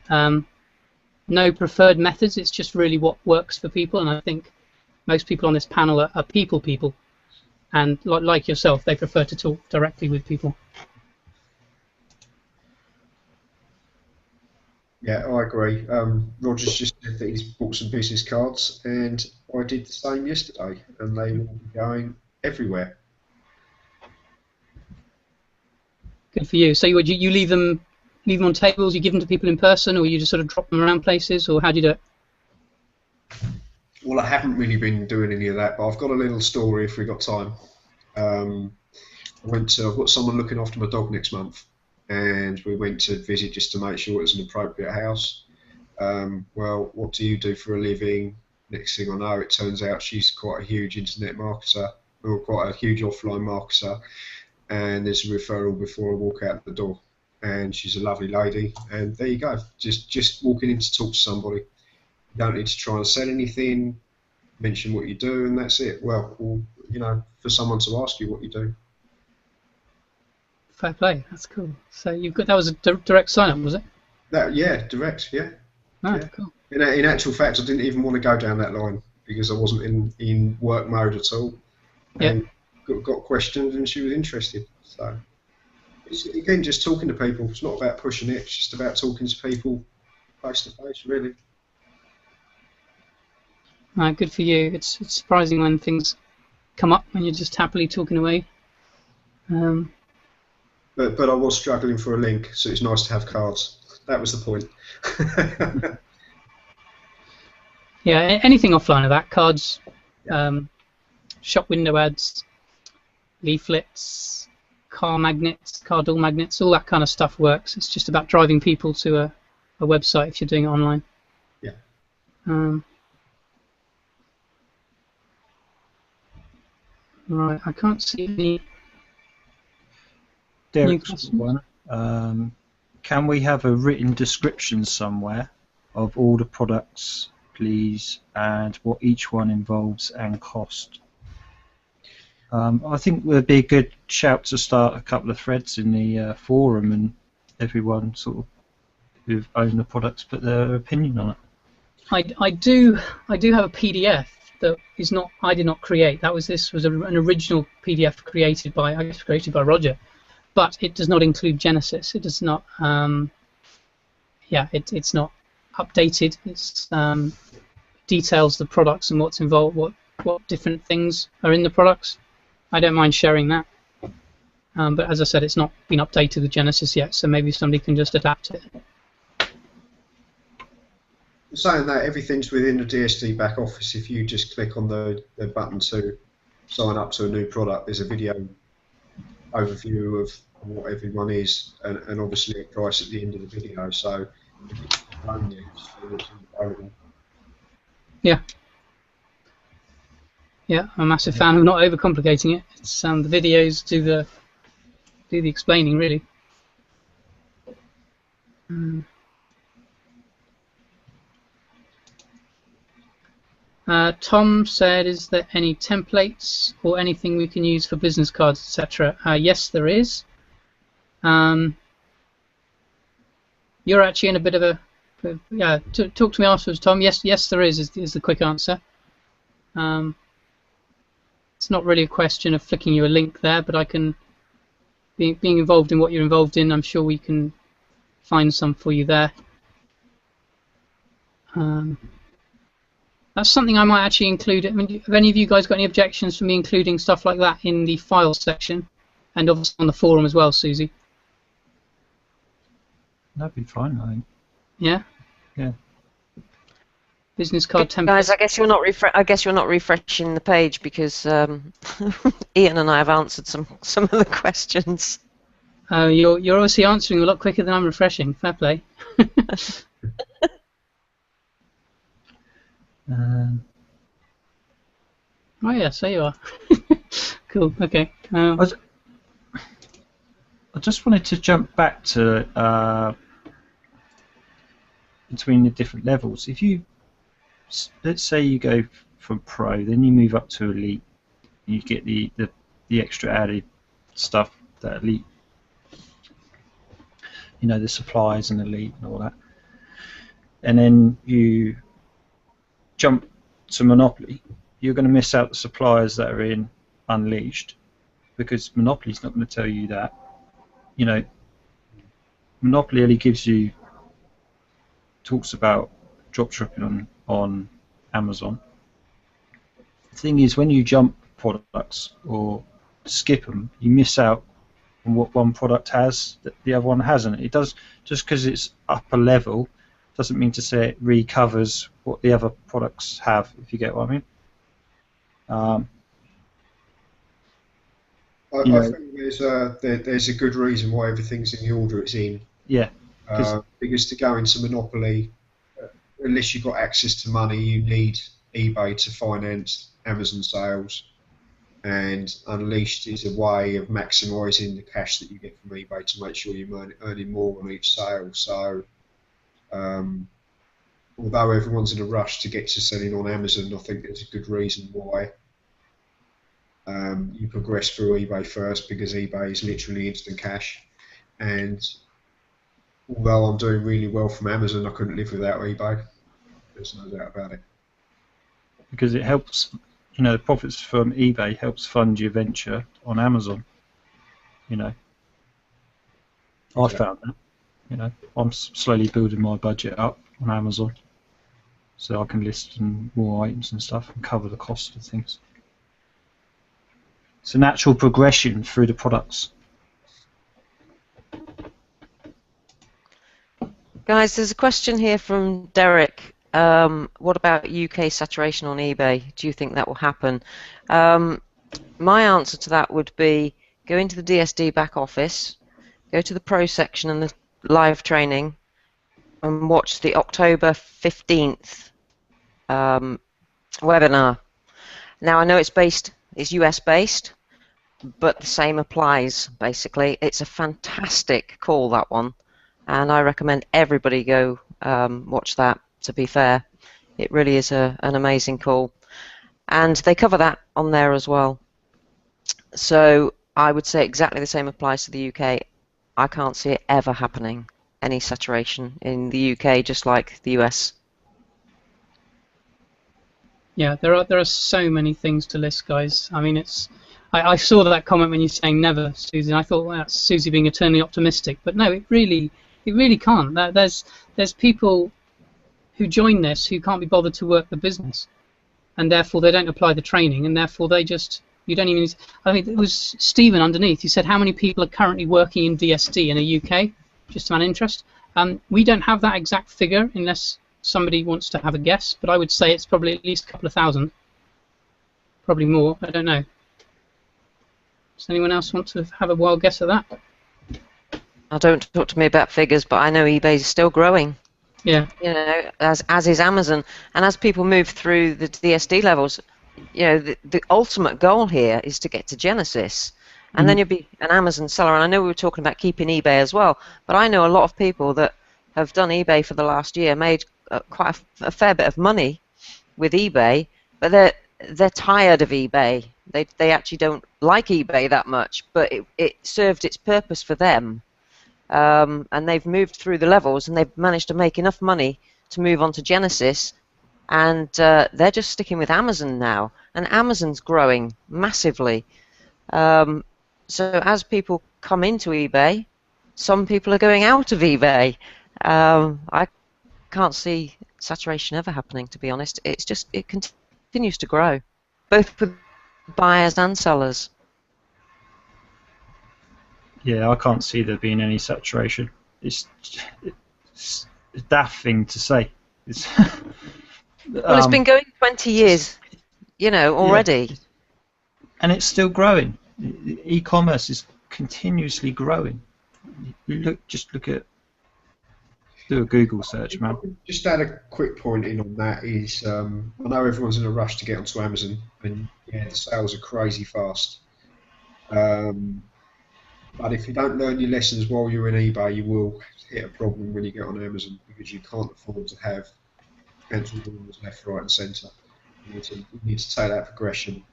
no preferred methods. It's just really what works for people, and I think most people on this panel are people, and like yourself, they prefer to talk directly with people. Yeah, I agree. Roger's just said that he's bought some business cards, and I did the same yesterday, and they will be going everywhere. Good for you. So you leave them on tables, you give them to people in person, or you just sort of drop them around places, or how do you do it? Well, I haven't really been doing any of that, but I've got a little story if we've got time. I've got someone looking after my dog next month, and we went to visit just to make sure it was an appropriate house. Well, what do you do for a living? Next thing I know, it turns out she's quite a huge internet marketer, or quite a huge offline marketer, and there's a referral before I walk out the door. and she's a lovely lady. And there you go, just walking in to talk to somebody. You don't need to try and sell anything, mention what you do, and that's it. Well, you know, for someone to ask you what you do. Fair play. That's cool. So you've got, that was a direct sign up, was it? Yeah, direct. Yeah. Oh, yeah. Cool. In actual fact, I didn't even want to go down that line because I wasn't in work mode at all. And got questions, and she was interested. So it's, again, just talking to people. It's not about pushing it. It's just about talking to people face to face, really. Good for you. It's surprising when things come up when you're just happily talking away. But I was struggling for a link, so it's nice to have cards. That was the point. Yeah, anything offline of that, cards, shop window ads, leaflets, car magnets, car door magnets, all that kind of stuff works. It's just about driving people to a website if you're doing it online. Yeah. Right, I can't see any Derek's new questions. one. Can we have a written description somewhere of all the products, please, and what each one involves and cost? I think it would be a good shout to start a couple of threads in the forum, and everyone sort of who've owned the products put their opinion on it. I do have a PDF that is not, I did not create. This was an original PDF created by Roger, but it does not include Genesis. It does not. It's not updated. It's details the products and what's involved, what different things are in the products. I don't mind sharing that. But as I said, it's not been updated with Genesis yet, so maybe somebody can just adapt it. Saying that, everything's within the DSD back office. If you just click on the button to sign up to a new product, there's a video overview of what everyone is, and obviously a price at the end of the video. So if it's only available. Yeah. Yeah, I'm a massive fan of not overcomplicating it. It's the videos do the explaining, really. Tom said, is there any templates or anything we can use for business cards, etc.? Yes, there is. You're actually in a bit of a... talk to me afterwards, Tom. Yes, there is the quick answer. It's not really a question of flicking you a link there, but I can... Being involved in what you're involved in, I'm sure we can find some for you there. That's something I might actually include. I mean, have any of you guys got any objections for me including stuff like that in the files section, and obviously on the forum as well, Susie? That'd be fine, I think. Yeah. Yeah. Business card template. Guys, I guess you're not refreshing the page because Ian and I have answered some of the questions. You're obviously answering a lot quicker than I'm refreshing. Fair play. Oh yes, there you are. Cool. Okay. I just wanted to jump back to between the different levels. If you, let's say you go from Pro, then you move up to Elite, and you get the extra added stuff that Elite, you know, the supplies and Elite and all that, and then you jump to Monopoly, you're going to miss out the suppliers that are in Unleashed, because Monopoly's not going to tell you that. You know, Monopoly only talks about dropshipping on Amazon. The thing is, when you jump products or skip them, you miss out on what one product has that the other one hasn't. It does, just because it's upper level doesn't mean to say it recovers what the other products have, if you get what I mean. I think there's a good reason why everything's in the order it's in. Yeah. Because to go into Monopoly, unless you've got access to money, you need eBay to finance Amazon sales. and Unleashed is a way of maximising the cash that you get from eBay to make sure you're earning more on each sale. So although everyone's in a rush to get to selling on Amazon, I think there's a good reason why you progress through eBay first, because eBay is literally instant cash. And although I'm doing really well from Amazon, I couldn't live without eBay. There's no doubt about it. Because it helps, you know, the profits from eBay helps fund your venture on Amazon. You know, I found that. You know, I'm slowly building my budget up on Amazon, so I can list more items and stuff and cover the cost of things. It's a natural progression through the products. Guys, there's a question here from Derek. What about UK saturation on eBay? Do you think that will happen? My answer to that would be go into the DSD back office, go to the Pro section and the live training, and watch the October 15th webinar. Now, I know it's US based, but the same applies, basically. It's a fantastic call, that one, and I recommend everybody go watch that, to be fair. It really is an amazing call. And they cover that on there as well. So I would say exactly the same applies to the UK. I can't see it ever happening, any saturation in the UK, just like the US. Yeah, there are so many things to list, guys. I mean, I saw that comment when you're saying never, Susie. And I thought, well, that's Susie being eternally optimistic. But no, it really can't. There's people who join this who can't be bothered to work the business, and therefore they don't apply the training, and therefore you don't even. I mean, it was Stephen underneath. He said how many people are currently working in DSD in the UK, just out of interest. We don't have that exact figure unless somebody wants to have a guess, but I would say it's probably at least a couple of thousand, probably more. I don't know. Does anyone else want to have a wild guess at that? Don't talk to me about figures, but I know eBay is still growing. Yeah. You know, as is Amazon, and as people move through the DSD levels, you know, the ultimate goal here is to get to Genesis, and then you'll be an Amazon seller. And I know we were talking about keeping eBay as well, but I know a lot of people that have done eBay for the last year, made quite a fair bit of money with eBay, but they're tired of eBay. They actually don't like eBay that much, but it served its purpose for them. And they've moved through the levels and they've managed to make enough money to move on to Genesis, and they're just sticking with Amazon now, and Amazon's growing massively. So as people come into eBay, some people are going out of eBay. I can't see saturation ever happening, to be honest. It continues to grow, both with buyers and sellers. Yeah, I can't see there being any saturation. It's a daft thing to say. Well, it's been going 20 years, you know, already. Yeah. And it's still growing. E-commerce is continuously growing. Just look at, do a Google search, man. Just add a quick point in on that is, I know everyone's in a rush to get onto Amazon, and yeah, the sales are crazy fast. But if you don't learn your lessons while you're in eBay, you will hit a problem when you get on Amazon, because you can't afford to have cancelled orders left, right, and centre. You need to take that progression,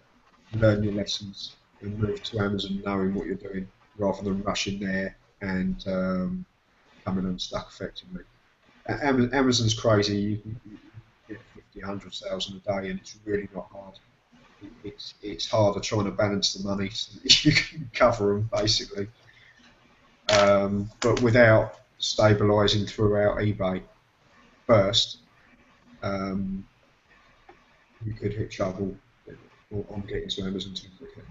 learn your lessons, and move to Amazon knowing what you're doing, rather than rushing there and coming unstuck effectively. Amazon's crazy. You can get 50, 100 sales in a day, and it's really not hard. It's harder trying to balance the money so that you can cover them, basically. But without stabilising throughout eBay first, you could hit trouble on getting to Amazon too quickly.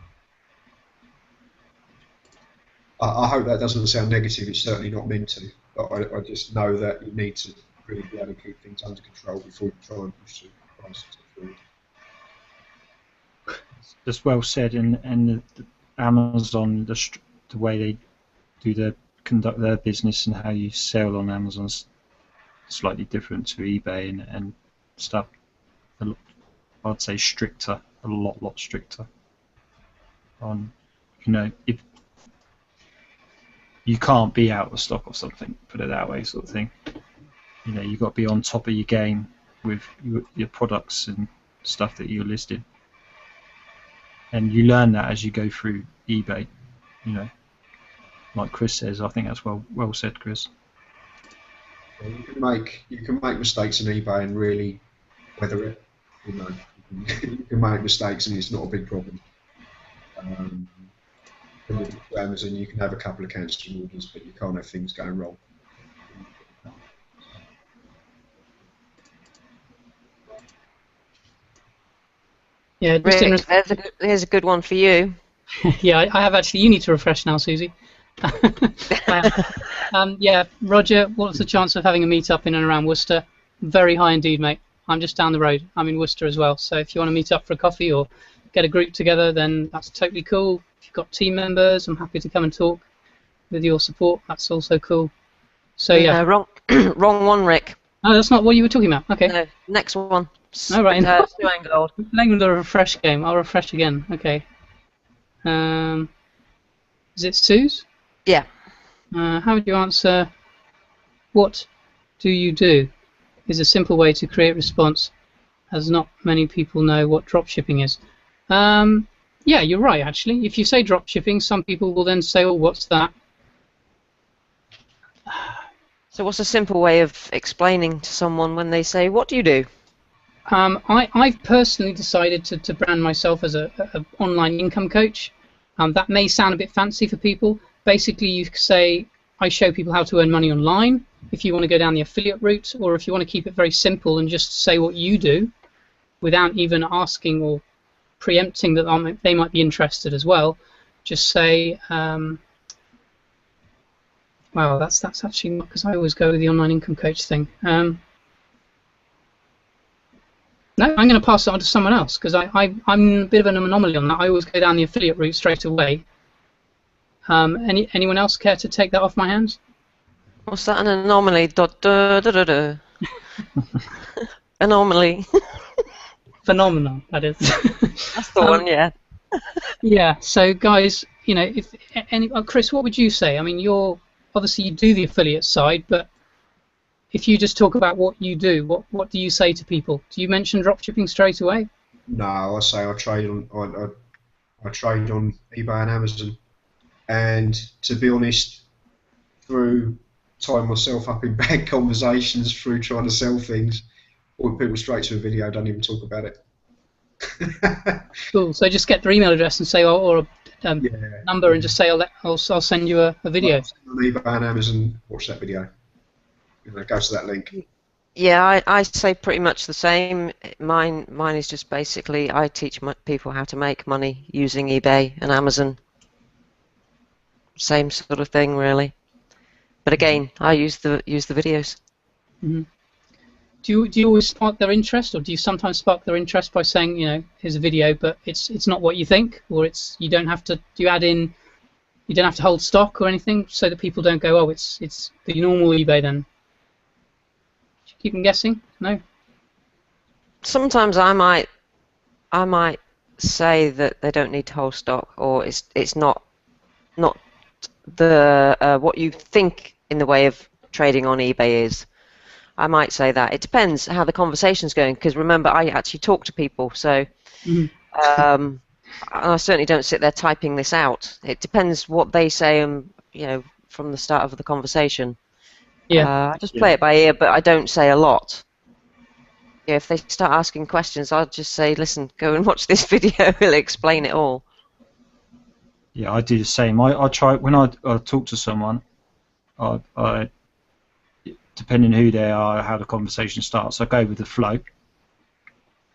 I hope that doesn't sound negative. It's certainly not meant to. But I just know that you need to really be able to keep things under control before you try and push the prices forward. That's well said, and the Amazon, the way they conduct their business and how you sell on Amazon's slightly different to eBay and stuff. I'd say stricter, a lot stricter. on, you know, if you can't be out of stock or something, put it that way, sort of thing. You know, you've got to be on top of your game with your products and stuff that you're listing. And you learn that as you go through eBay, you know, like Chris says. I think that's well said, Chris. Yeah, you can make mistakes in eBay and really weather it. You know, you can make mistakes and it's not a big problem. With Amazon, you can have a couple of cancelled orders, but you can't have things going wrong. Yeah, just Rick, here's a good one for you. Yeah, I have actually. You need to refresh now, Susie. Yeah, Roger, what's the chance of having a meet-up in and around Worcester? Very high indeed, mate. I'm just down the road. I'm in Worcester as well. So if you want to meet up for a coffee or get a group together, then that's totally cool. If you've got team members, I'm happy to come and talk with your support. That's also cool. So yeah. Wrong, wrong one, Rick. Oh, that's not what you were talking about. Okay. No, next one. Oh, right. Sue Angold. Playing with the refresh game. I'll refresh again. Okay. Is it Sue's? Yeah. How would you answer? What do you do? Is a simple way to create response, as not many people know what dropshipping is. Yeah, you're right. Actually, if you say dropshipping, some people will then say, "Oh, what's that?" So, what's a simple way of explaining to someone when they say, "What do you do?" I've personally decided to brand myself as a online income coach. That may sound a bit fancy for people. Basically, you say, I show people how to earn money online, if you want to go down the affiliate route, or if you want to keep it very simple and just say what you do without even asking or preempting that they might be interested as well. Just say, wow, that's actually not, because I always go with the online income coach thing. No, I'm going to pass it on to someone else because I'm a bit of an anomaly on that. I always go down the affiliate route straight away. Anyone else care to take that off my hands? What's that, an anomaly? Anomaly. Phenomenal, that is. That's the one, yeah. Yeah, so guys, you know, Chris, what would you say? I mean, obviously you do the affiliate side, but if you just talk about what you do, what do you say to people? Do you mention dropshipping straight away? No, I say I trade on eBay and Amazon, and to be honest, through tying myself up in bad conversations through trying to sell things, point people straight to a video, don't even talk about it. Cool. So just get their email address and say, or a number, and just say I'll send you a video. On eBay and Amazon, watch that video. Go to that link. Yeah, I say pretty much the same. Mine is just basically I teach people how to make money using eBay and Amazon. Same sort of thing, really. But again, I use the videos. Mm-hmm. Do you always spark their interest, or do you sometimes spark their interest by saying, you know, here's a video, but it's not what you think, or you don't have to? Do you add in? You don't have to hold stock or anything, so that people don't go, oh, it's the normal eBay then. Keep them guessing? No. Sometimes I might say that they don't need to hold stock, or it's not the what you think in the way of trading on eBay is. I might say that. It depends how the conversation's going, because remember, I actually talk to people, so I certainly don't sit there typing this out. It depends what they say, you know, from the start of the conversation. Yeah. I just play it by ear, but I don't say a lot. Yeah, if they start asking questions, I'll just say, listen, go and watch this video, it'll explain it all. Yeah, I do the same. I try, when I talk to someone, I depending who they are, how the conversation starts, I go with the flow,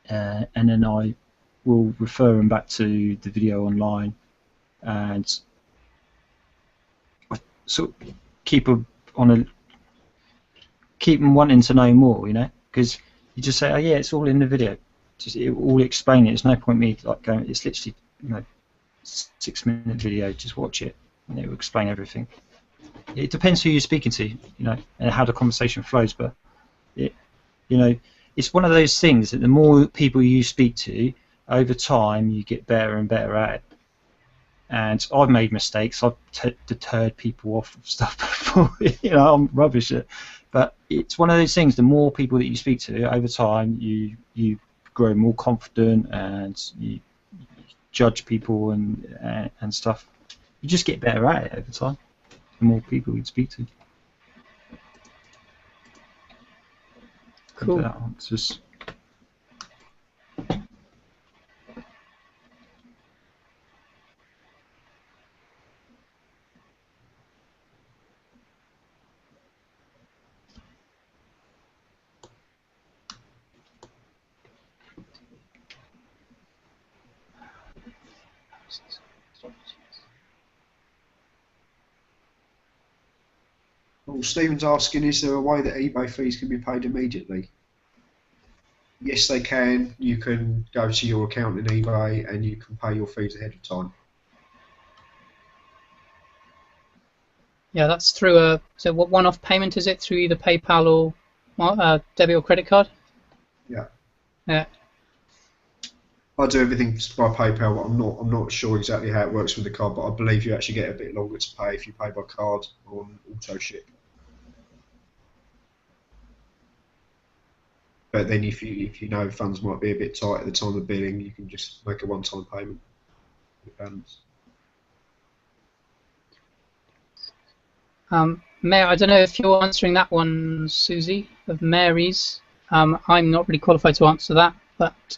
and then I will refer them back to the video online, and I sort of keep them wanting to know more, you know, because you just say, oh yeah, it's all in the video, just it will all explain it. There's no point me like going, it's literally, you know, 6-minute video, just watch it and it will explain everything. It depends who you're speaking to, you know, and how the conversation flows, but you know, it's one of those things that the more people you speak to over time, you get better and better at it. and I've made mistakes. I've deterred people off of stuff before. I'm rubbish at it. But it's one of those things. The more people that you speak to over time, you grow more confident, and you judge people and stuff. You just get better at it over time. The more people you speak to. Cool. That answers. Well, Stephen's asking, is there a way that eBay fees can be paid immediately? Yes, they can. You can go to your account in eBay and you can pay your fees ahead of time. Yeah, that's through a. So what one-off payment is it? Through either PayPal or debit or credit card? Yeah. Yeah. I do everything by PayPal. But I'm not sure exactly how it works with the card, but I believe you actually get a bit longer to pay if you pay by card on auto ship. But then if you know funds might be a bit tight at the time of billing, you can just make a one-time payment with balance. Mayor, I don't know if you're answering that one, Susie, of Mary's. I'm not really qualified to answer that, but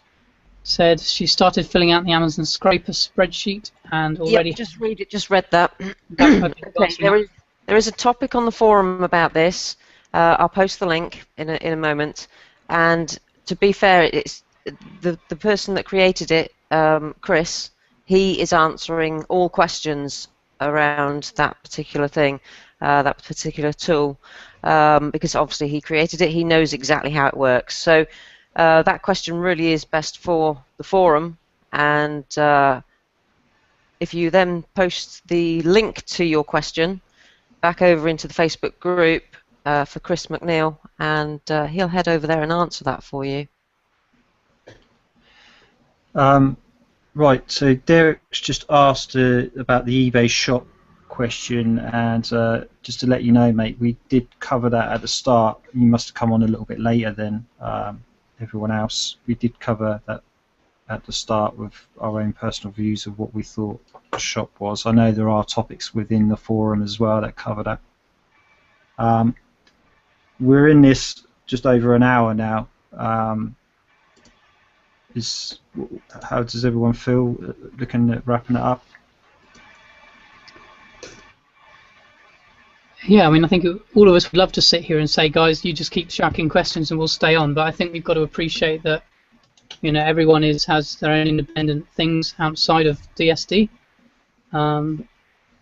said she started filling out the Amazon Scraper spreadsheet and already. Yep, just read that. Okay, there is a topic on the forum about this. I'll post the link in a moment. And to be fair, it's the person that created it, Chris. He is answering all questions around that particular thing, that particular tool, because obviously he created it. He knows exactly how it works. So that question really is best for the forum. And if you then post the link to your question back over into the Facebook group for Chris McNeil, and he'll head over there and answer that for you. Right, so Derek's just asked about the eBay shop question, and just to let you know, mate, we did cover that at the start. You must have come on a little bit later than everyone else. We did cover that at the start with our own personal views of what we thought the shop was. I know there are topics within the forum as well that cover that. We're in this just over an hour now. How does everyone feel looking at wrapping it up? Yeah, I mean, I think all of us would love to sit here and say, guys, you just keep chucking questions and we'll stay on. But I think we've got to appreciate that, everyone has their own independent things outside of DSD,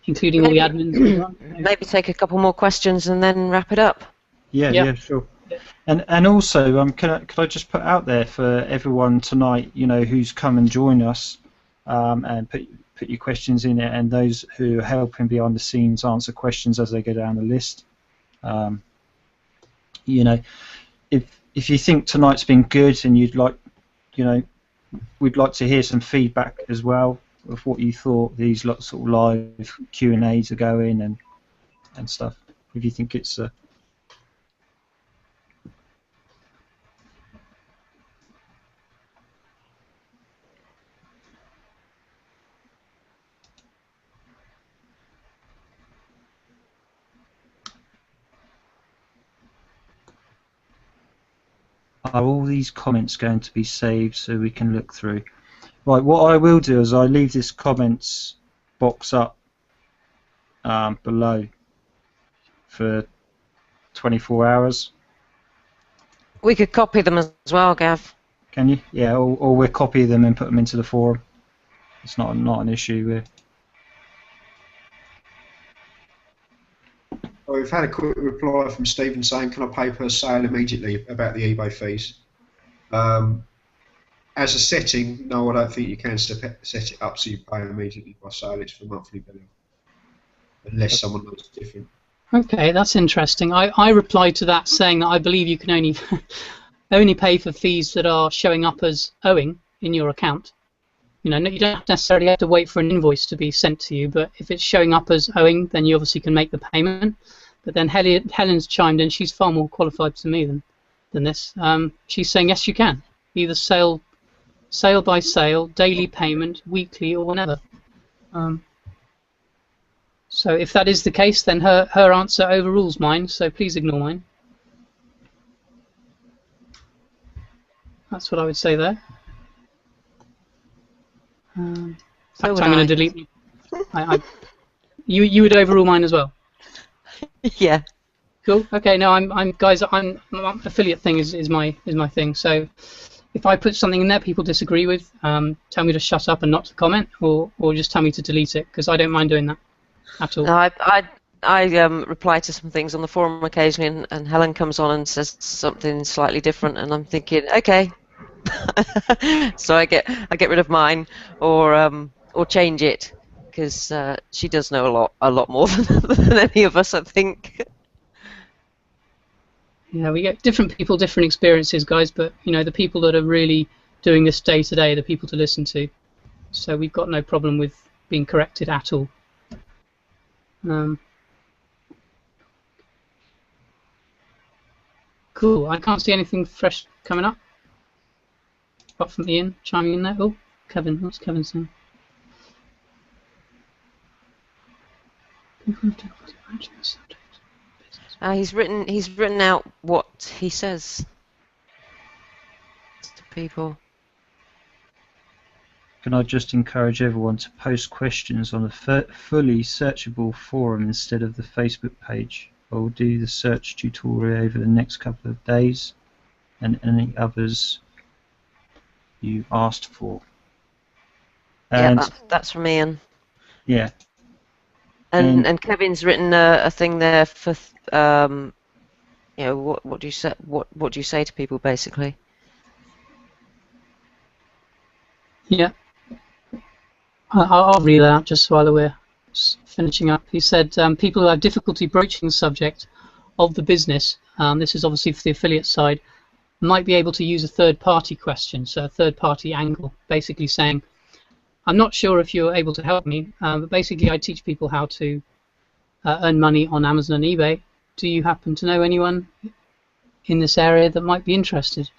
including all the admins. Maybe take a couple more questions and then wrap it up. Yeah, sure. And also, could I just put out there for everyone tonight, who's come and join us, and put your questions in it, and those who are helping behind the scenes answer questions as they go down the list. If you think tonight's been good and you'd like, we'd like to hear some feedback as well of what you thought these sort of live Q&As are going and stuff. If you think it's are all these comments going to be saved so we can look through? Right, what I will do is I leave this comments box up below for 24 hours. We could copy them as well, Gav. Can you? Yeah, or we'll copy them and put them into the forum. It's not an issue. Well, we've had a quick reply from Stephen saying, can I pay per sale immediately about the eBay fees? As a setting, no, I don't think you can set it up so you pay immediately by sale. It's for monthly billing, unless someone knows different. Okay, that's interesting. I replied to that saying that I believe you can only pay for fees that are showing up as owing in your account. You know, you don't necessarily have to wait for an invoice to be sent to you, but if it's showing up as owing, then you obviously can make the payment. But then Helen's chimed in. She's far more qualified to me than this. She's saying yes, you can. Either sale by sale, daily payment, weekly, or whenever. So if that is the case, then her answer overrules mine. So please ignore mine. That's what I would say there. I'm going to delete. You would overrule mine as well. Yeah. Cool. Okay. No, guys. I'm affiliate thing is my thing. So if I put something in there people disagree with, tell me to shut up and not to comment, or just tell me to delete it, because I don't mind doing that at all. No, I reply to some things on the forum occasionally, and Helen comes on and says something slightly different, and I'm thinking, okay. So I get rid of mine, or change it, because she does know a lot more than any of us, I think. Yeah, we get different people, different experiences, guys. But you know, the people that are really doing this day to day are the people to listen to. So we've got no problem with being corrected at all. Cool. I can't see anything fresh coming up. Apart from Ian chiming in there. Oh, Kevin. What's Kevin saying? He's written out what he says to people. Can I just encourage everyone to post questions on a fully searchable forum instead of the Facebook page? I will do the search tutorial over the next couple of days, and any others you asked for. And yeah, that's from Ian. Yeah. And Kevin's written a thing there for you know, what do you say? What do you say to people, basically? Yeah. I'll read that out just while we're finishing up. He said, people who have difficulty broaching the subject of the business, this is obviously for the affiliate side, might be able to use a third-party question, so a third-party angle, basically saying, I'm not sure if you're able to help me, but basically I teach people how to earn money on Amazon and eBay. Do you happen to know anyone in this area that might be interested?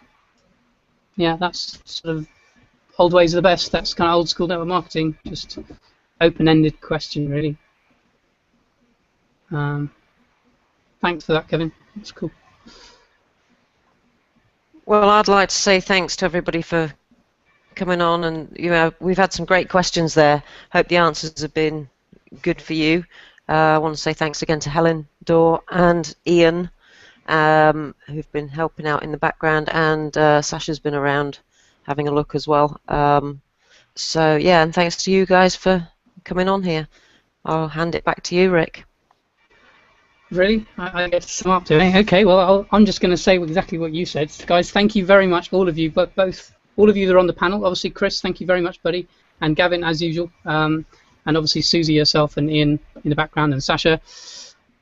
Yeah, that's sort of old ways are the best. That's kind of old school network marketing, just open-ended question, really. Thanks for that, Kevin. That's cool. Well, I'd like to say thanks to everybody for coming on, and you know, we've had some great questions there. Hope the answers have been good for you. I want to say thanks again to Helen Dorr and Ian, who've been helping out in the background, and Sasha's been around having a look as well. So yeah, and thanks to you guys for coming on here. I'll hand it back to you, Rick. Really? I get to sum up to it. Okay, well, I'm just going to say exactly what you said. Guys, thank you very much, all of you, but all of you that are on the panel. Obviously, Chris, thank you very much, buddy. And Gavin, as usual. And obviously, Susie, yourself, and Ian in the background, and Sasha.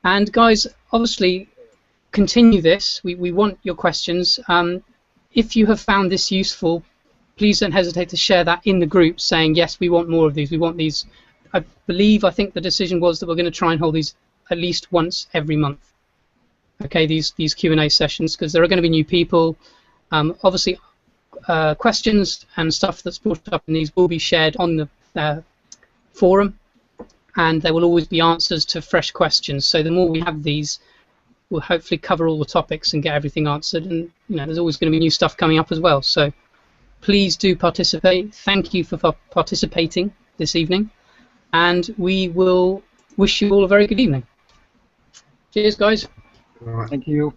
And guys, obviously, continue this. We want your questions. If you have found this useful, please don't hesitate to share that in the group, saying, yes, we want more of these. We want these. I think the decision was that we're going to try and hold these at least once every month. Okay, these Q&A sessions, because there are going to be new people. Obviously, questions and stuff that's brought up in these will be shared on the forum, and there will always be answers to fresh questions. So the more we have these, we'll hopefully cover all the topics and get everything answered. And you know, there's always going to be new stuff coming up as well. So please do participate. Thank you for participating this evening, and we will wish you all a very good evening. Cheers, guys. All right. Thank you.